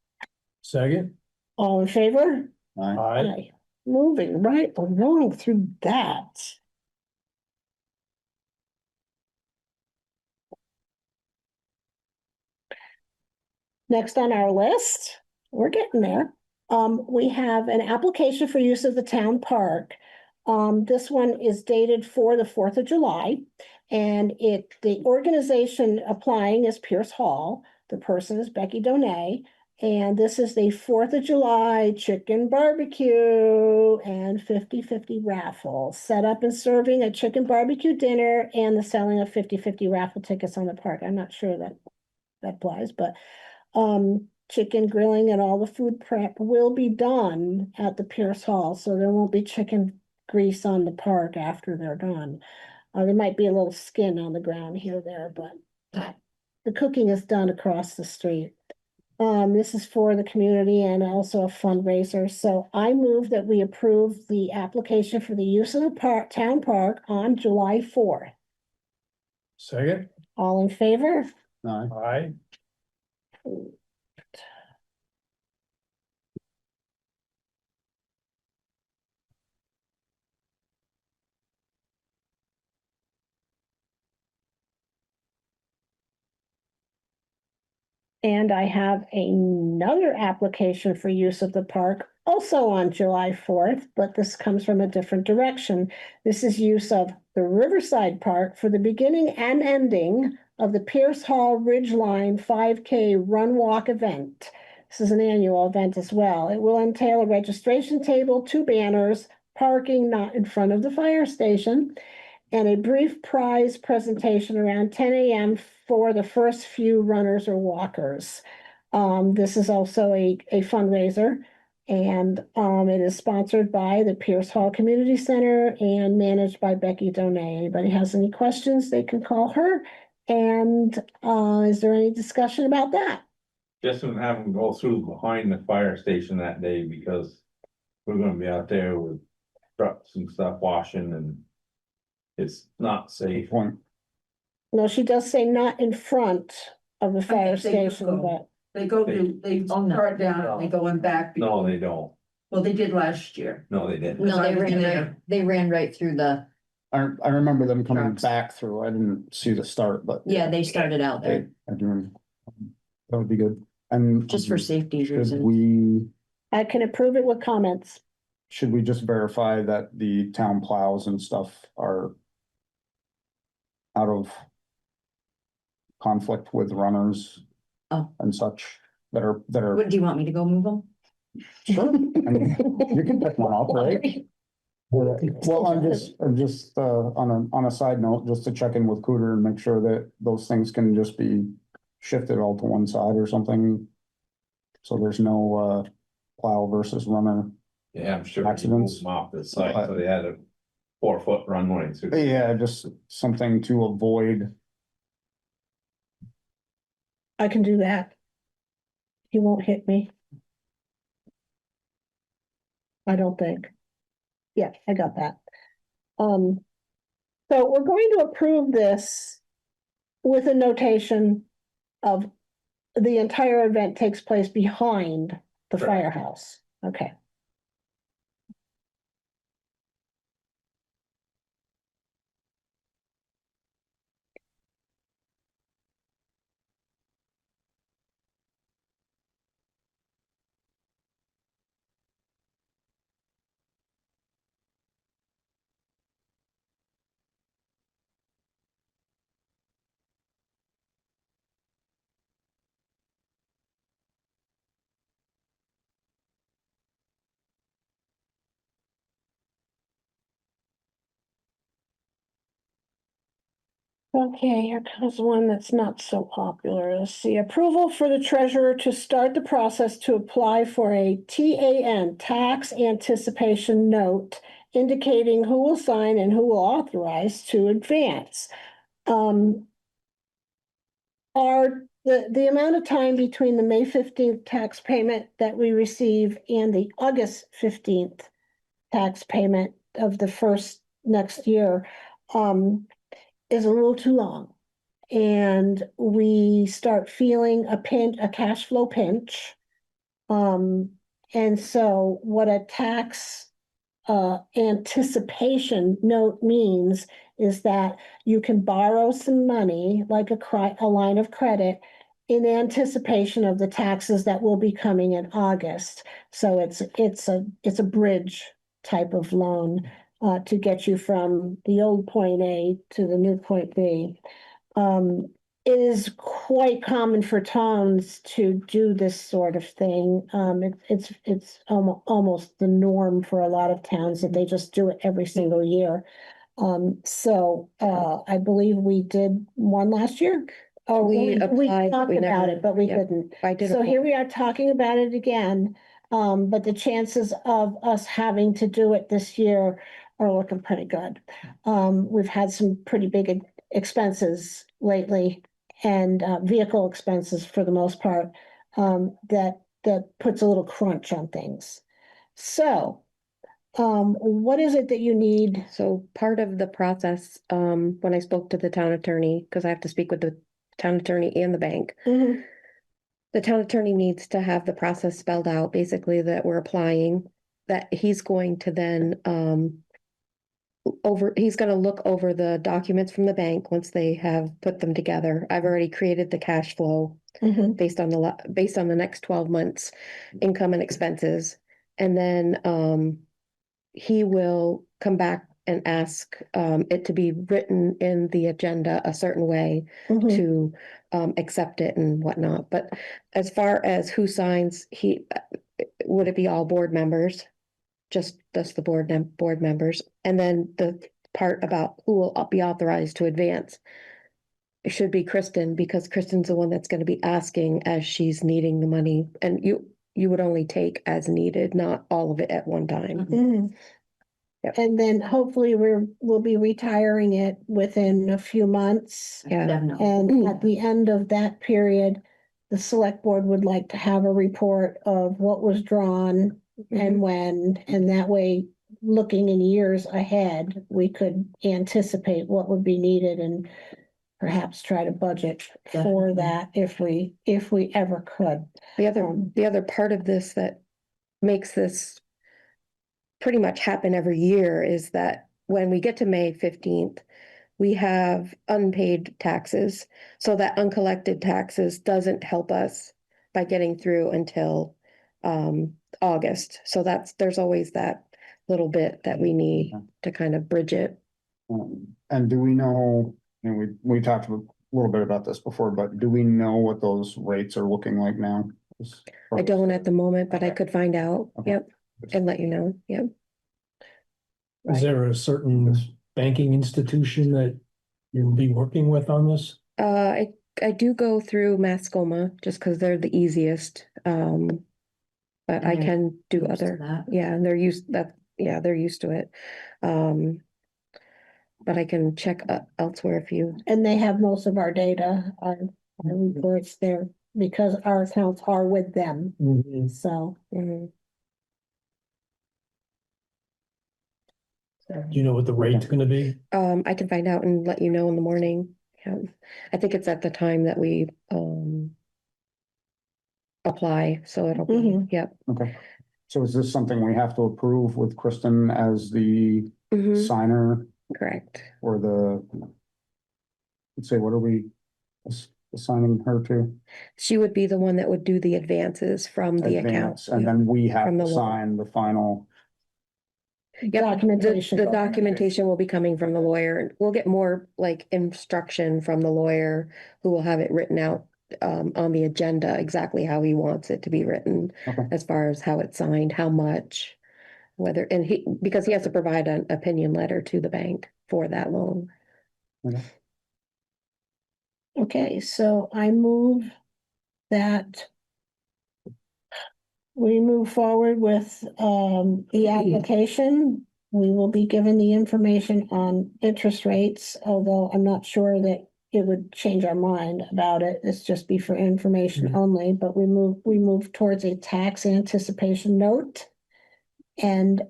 Second. All in favor? Aye. Aye. Moving right along through that. Next on our list, we're getting there. We have an application for use of the town park. This one is dated for the 4th of July, and the organization applying is Pierce Hall. The person is Becky Donay, and this is the 4th of July chicken barbecue and 50/50 raffle. Set up and serving a chicken barbecue dinner and the selling of 50/50 raffle tickets on the park. I'm not sure that applies, but chicken grilling and all the food prep will be done at the Pierce Hall, so there won't be chicken grease on the park after they're done. There might be a little skin on the ground here or there, but the cooking is done across the street. This is for the community and also a fundraiser, so I move that we approve the application for the use of the town park on July 4th. Second. All in favor? Aye. Aye. And I have another application for use of the park also on July 4th, but this comes from a different direction. This is use of the Riverside Park for the beginning and ending of the Pierce Hall Ridgeline 5K Run Walk event. This is an annual event as well. It will entail a registration table, 2 banners, parking not in front of the fire station, and a brief prize presentation around 10 a.m. for the first few runners or walkers. This is also a fundraiser, and it is sponsored by the Pierce Hall Community Center and managed by Becky Donay. Anybody has any questions, they can call her. And is there any discussion about that? Just to have them go through behind the fire station that day, because we're gonna be out there with trucks and stuff washing, and it's not safe. Point. No, she does say not in front of the fire think they do station, go. but They go to, they start down and they go in back. No, they don't. Well, they did last year. No, they didn't. No, they ran right, they ran right through the, I remember them coming Trucks. back through. I didn't see the start, but. yeah, they started out They, there, I do. That would be good. And. just for safety Should reasons. we, I can approve it with comments. should we just verify that the town plows and stuff are out of conflict with runners? Oh. And such that are, What, do you want me to go move them? sure, I mean, you can pick one up, right? Well, I'm just, on a side note, just to check in with Cooter and make sure that those things can just be shifted all to one side or something. So there's no, plow versus runner. Yeah, I'm sure. he Accidents. moved them off the site, so they had a 4-foot runway. So Yeah, just something to avoid. I can do that. He won't hit me. I don't think. Yeah, I got that. So we're going to approve this with a notation of the entire event takes place behind the Correct. firehouse. Okay. Okay, here comes one that's not so popular. Let's see, approval for the treasurer to start the process to apply for a TAN, tax anticipation note, indicating who will sign and who will authorize to advance. The amount of time between the May 15th tax payment that we receive and the August 15th tax payment of the first next year, is a little too long. And we start feeling a cash flow pinch. And so what a tax anticipation note means is that you can borrow some money, like a line of credit, in anticipation of the taxes that will be coming in August. So it's a bridge type of loan to get you from the old point A to the new point B. It is quite common for towns to do this sort of thing. It's almost the norm for a lot of towns that they just do it every single year. I believe we did one last year. Oh, We we applied, talked we about never- it, but we yeah, didn't. I did. So apply. here we are talking about it again. But the chances of us having to do it this year are looking pretty good. We've had some pretty big expenses lately and vehicle expenses for the most part, that puts a little crunch on things. So, what is it that you need? So part of the process, when I spoke to the town attorney, because I have to speak with the town attorney and the bank. Mhm. The town attorney needs to have the process spelled out, basically that we're applying, that he's going to then, he's gonna look over the documents from the bank once they have put them together. I've already created the cash flow Mhm. based on the next 12 months income and expenses. And then, he will come back and ask it to be written in the agenda a certain way Mhm. to accept it and whatnot. But as far as who signs, would it be all board members? Just the board members, and then the part about who will be authorized to advance. It should be Kristen, because Kristen's the one that's gonna be asking as she's needing the money, and you would only take as needed, not all of it at one time. Mhm. Yep. And then hopefully we'll be retiring it within a few months. Yeah. And at the end of that period, the select board would like to have a report of what was drawn and when, and that way, looking in years ahead, we could anticipate what would be needed and perhaps try to budget for that if we ever could. The other part of this that makes this pretty much happen every year is that when we get to May 15th, we have unpaid taxes. So that uncollected taxes doesn't help us by getting through until August. So there's always that little bit that we need to kind of bridge it. And do we know, and we talked a little bit about this before, but do we know what those rates are looking like now? I don't at the moment, but I could find out. Okay. Yep. And let you know. Yep. Is there a certain banking institution that you'll be working with on this? I do go through Mascoma just because they're the easiest. But I can do other, yeah, and they're used to it. But I can check elsewhere if you. And they have most of our data, our reports there, because our accounts are with them, so. Mhm. Do you know what the rate's gonna be? I can find out and let you know in the morning. Yeah. I think it's at the time that we apply, so it'll be, yep. Okay, so is this something we have to approve with Kristen as the Mhm. signer Correct. or let's say, what are we assigning her to? She would be the one that would do the advances from the account. Advance, and then we have From to the sign the final. Yep, Documentation. the documentation will be coming from the lawyer. We'll get more like instruction from the lawyer who will have it written out on the agenda, exactly how he wants it to be written. Okay. As far as how it's signed, how much, whether, and because he has to provide an opinion letter to the bank for that loan. Okay, so I move that we move forward with the application. We will be given the information on interest rates, although I'm not sure that it would change our mind about it. It's just be for information only, but we move towards a tax anticipation note. And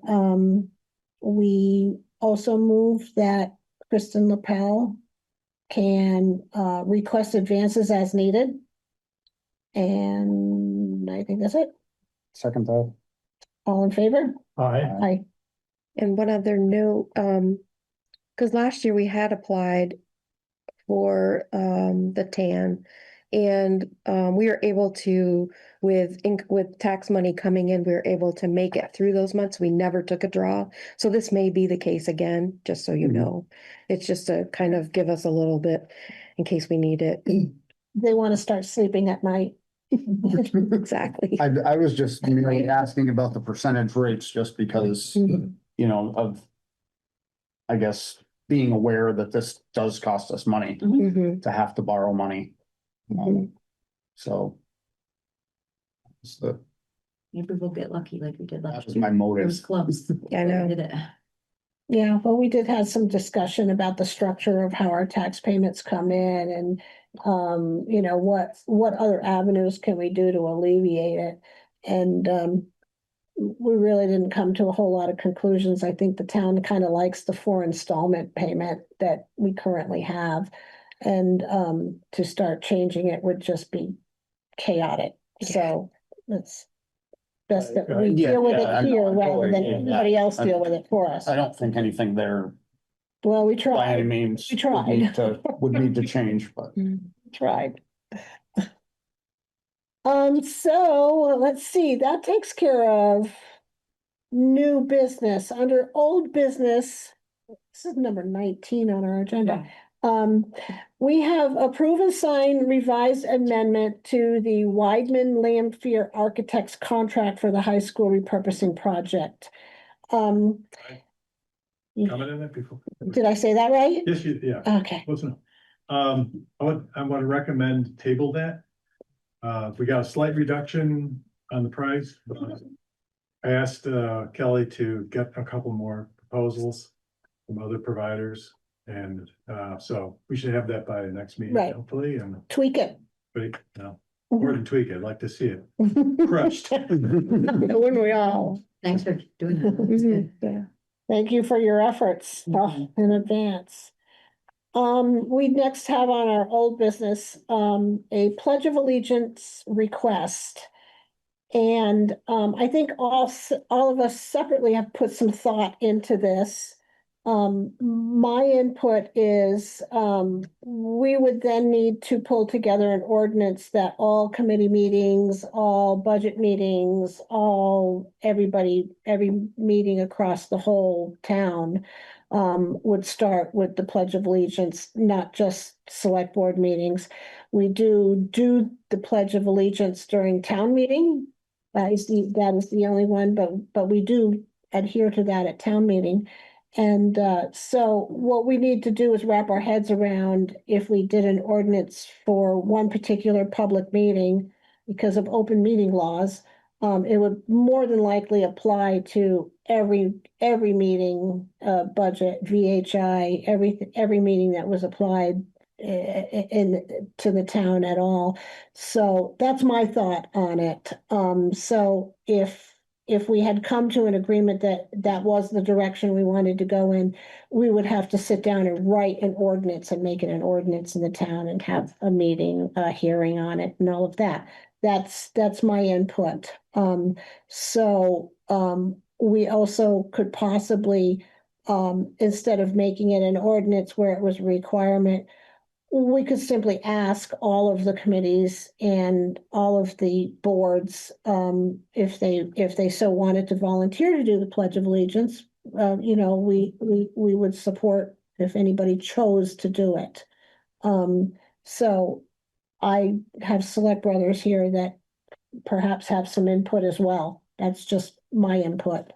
we also move that Kristen Lapel can request advances as needed. And I think that's it. Second thought. All in favor? Aye. Aye. And one other note, because last year we had applied for the TAN. And we were able to, with tax money coming in, we were able to make it through those months. We never took a draw. So this may be the case again, just so you know. It's just to kind of give us a little bit in case we need it. They want to start sleeping at night. Exactly. I was just merely asking about the percentage rates just because, of, I guess, being aware that this does cost us money to have to borrow money. So. Maybe we'll get lucky like we did last That was year. my motive. It was close. Yeah, I know. Did it. Yeah, well, we did have some discussion about the structure of how our tax payments come in and, what other avenues can we do to alleviate it? And, we really didn't come to a whole lot of conclusions. I think the town kind of likes the 4 installment payment that we currently have. And, to start changing it would just be chaotic. So it's best that we deal with it here rather than anybody else deal with it for us. I don't think anything there Well, we tried. by any means We tried. would need to change, but. Tried. So let's see, that takes care of new business. Under old business, this is number 19 on our agenda. We have approved and signed revised amendment to the Weidman Lampier Architects contract for the high school repurposing project. Comment on that before? Did I say that right? Yes, yeah. Okay. Listen, I want to recommend table that. We got a slight reduction on the price. I asked Kelly to get a couple more proposals from other providers. And so we should have that by the next meeting, Right. hopefully, and Tweak it. more than tweak it, I'd like to see it crushed. Wouldn't we all? Thanks for doing that. Mhm, yeah. Thank you for your efforts in advance. We next have on our old business, a Pledge of Allegiance request. And I think all of us separately have put some thought into this. My input is, we would then need to pull together an ordinance that all committee meetings, all budget meetings, every meeting across the whole town would start with the Pledge of Allegiance, not just select board meetings. We do the Pledge of Allegiance during town meeting. That is the only one, but we do adhere to that at town meeting. And so what we need to do is wrap our heads around if we did an ordinance for one particular public meeting because of open meeting laws, it would more than likely apply to every meeting, budget, VHI, every meeting that was applied to the town at all. So that's my thought on it. So if we had come to an agreement that was the direction we wanted to go in, we would have to sit down and write an ordinance and make it an ordinance in the town and have a meeting, a hearing on it and all of that. That's my input. We also could possibly, instead of making it an ordinance where it was a requirement, we could simply ask all of the committees and all of the boards, if they so wanted to volunteer to do the Pledge of Allegiance, we would support if anybody chose to do it. So I have select brothers here that perhaps have some input as well. That's just my input.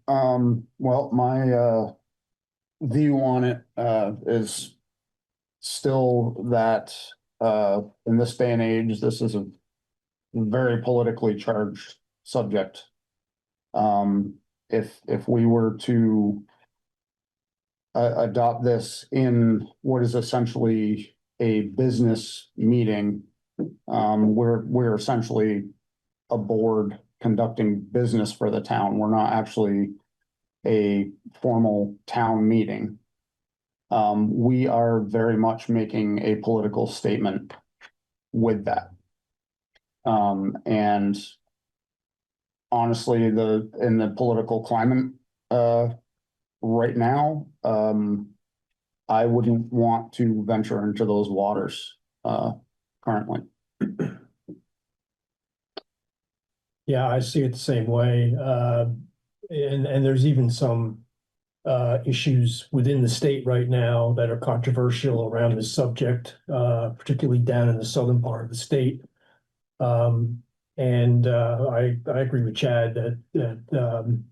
Well, my view on it is still that in this day and age, this is a very politically charged subject. If we were to adopt this in what is essentially a business meeting, we're essentially a board conducting business for the town. We're not actually a formal town meeting. We are very much making a political statement with that. And honestly, in the political climate right now, I wouldn't want to venture into those waters currently. Yeah, I see it the same way. And there's even some issues within the state right now that are controversial around this subject, particularly down in the southern part of the state. I agree with Chad that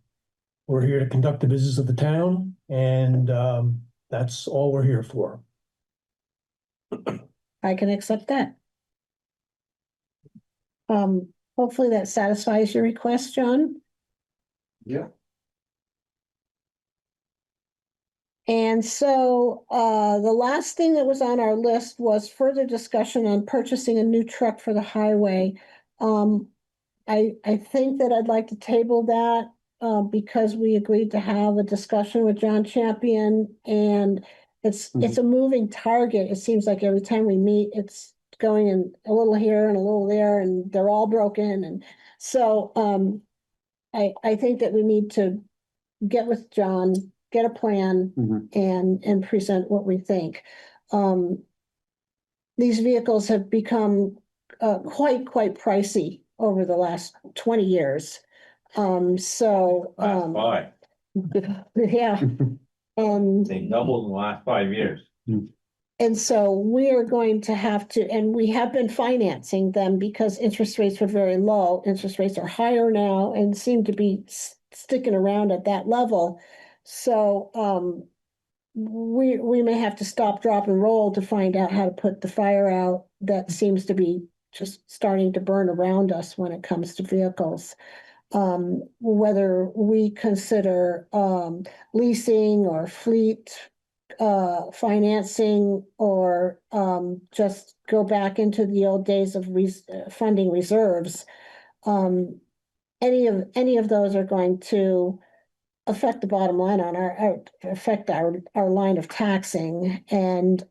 we're here to conduct the business of the town, and that's all we're here for. I can accept that. Hopefully that satisfies your request, John. Yeah. And so the last thing that was on our list was further discussion on purchasing a new truck for the highway. I think that I'd like to table that because we agreed to have a discussion with John Champion, and it's a moving target. It seems like every time we meet, it's going in a little here and a little there, and they're all broken. And so I think that we need to get with John, get a plan, and present what we think. These vehicles have become quite pricey over the last 20 years. Yeah. They doubled in the last 5 years. And so we are going to have to, and we have been financing them because interest rates were very low. Interest rates are higher now and seem to be sticking around at that level. So, we may have to stop, drop and roll to find out how to put the fire out that seems to be just starting to burn around us when it comes to vehicles. Whether we consider, leasing or fleet financing, or just go back into the old days of funding reserves. Any of those are going to affect the bottom line on affect our line of taxing. And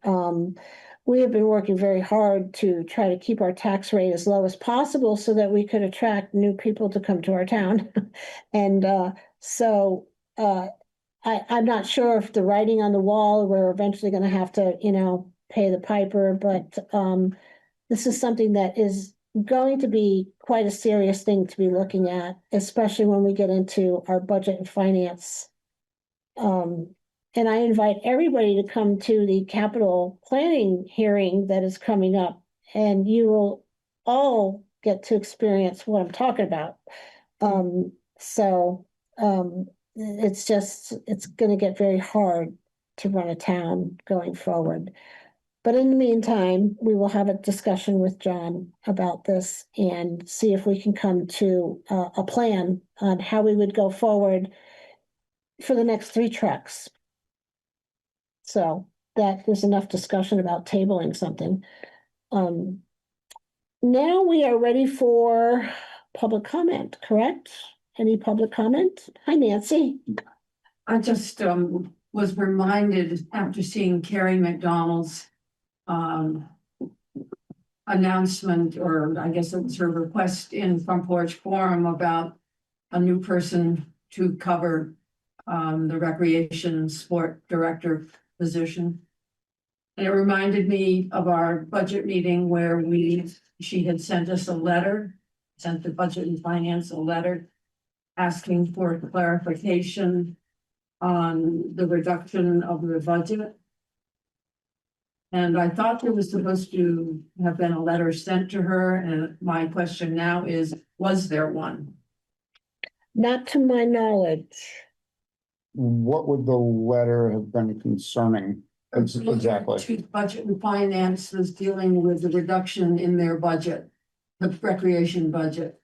we have been working very hard to try to keep our tax rate as low as possible so that we could attract new people to come to our town. And so I'm not sure if the writing on the wall, we're eventually gonna have to, pay the piper, but this is something that is going to be quite a serious thing to be looking at, especially when we get into our budget and finance. And I invite everybody to come to the capital planning hearing that is coming up, and you will all get to experience what I'm talking about. It's gonna get very hard to run a town going forward. But in the meantime, we will have a discussion with John about this and see if we can come to a plan on how we would go forward for the next 3 trucks. So that is enough discussion about tabling something. Now we are ready for public comment, correct? Any public comment? Hi, Nancy. I just was reminded after seeing Carrie McDonald's announcement, or I guess it was her request in Front Porch Forum about a new person to cover the recreation sport director position. And it reminded me of our budget meeting where she had sent us a letter, sent the budget and finance a letter asking for clarification on the reduction of the budget. And I thought there was supposed to have been a letter sent to her, and my question now is, was there one? Not to my knowledge. What would the letter have been concerning? Exactly. To budget and finance was dealing with the reduction in their budget, the recreation budget.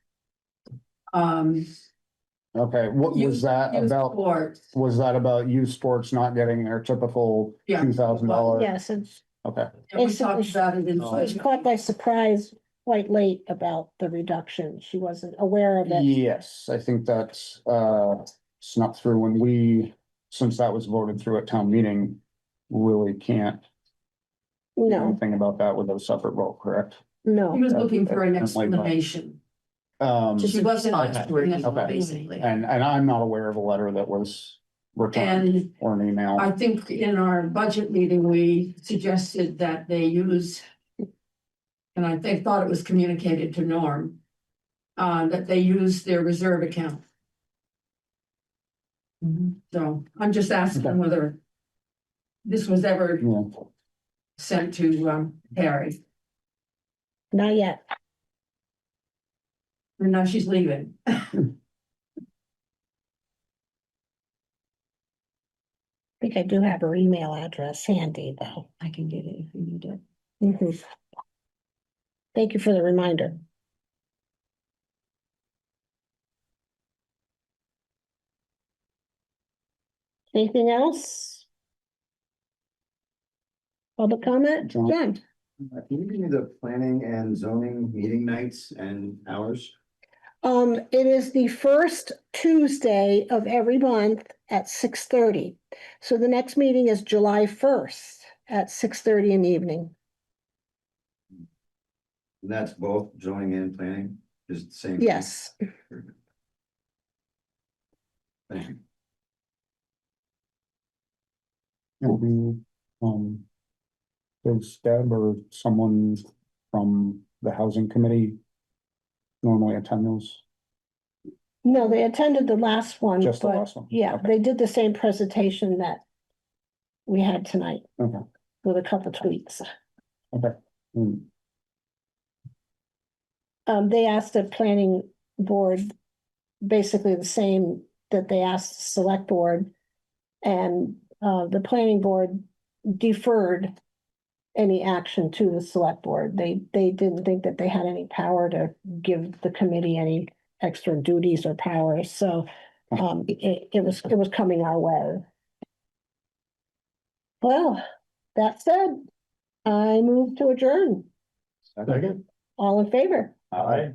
Okay, what was Youth- that youth about? sports. Was that about youth sports not getting their typical Yeah. $2,000? Yes, it's Okay, And we talked about it in. she was caught by surprise quite late about the reduction. She wasn't aware of it. yes, I think that's snuck through when since that was voted through at town meeting, really can't do No, anything about that with a separate vote, correct? He no. was looking for an Definitely not. explanation. Just She wasn't. Okay. Basically. And I'm not aware of a letter that was returned And or an email. I think in our budget meeting, we suggested that they use. And I think thought it was communicated to Norm. That they use their reserve account. So I'm just asking whether. This was ever Yeah. sent to Harry, Not yet. and now she's leaving. I think I do have her email address handy, though. I can get it if you need it. Mhm. Thank you for the reminder. Anything else? Public comment? John? John? Can you give me the planning and zoning meeting nights and hours? It is the first Tuesday of every month at 6:30. So the next meeting is July 1st at 6:30 in the evening. And that's both zoning and planning, is the same? Yes. Thank you. Maybe, does Deb or someone from the housing committee normally attend those? No, they attended the last one. Just the but last one, Yeah, okay. they did the same presentation that we had tonight Okay, with a couple tweaks. okay. Hmm. They asked the planning board basically the same that they asked the select board. And the planning board deferred any action to the select board. They didn't think that they had any power to give the committee any extra duties or powers, so it was coming our way. Well, that said, I move to adjourn. Second. All in favor? All right.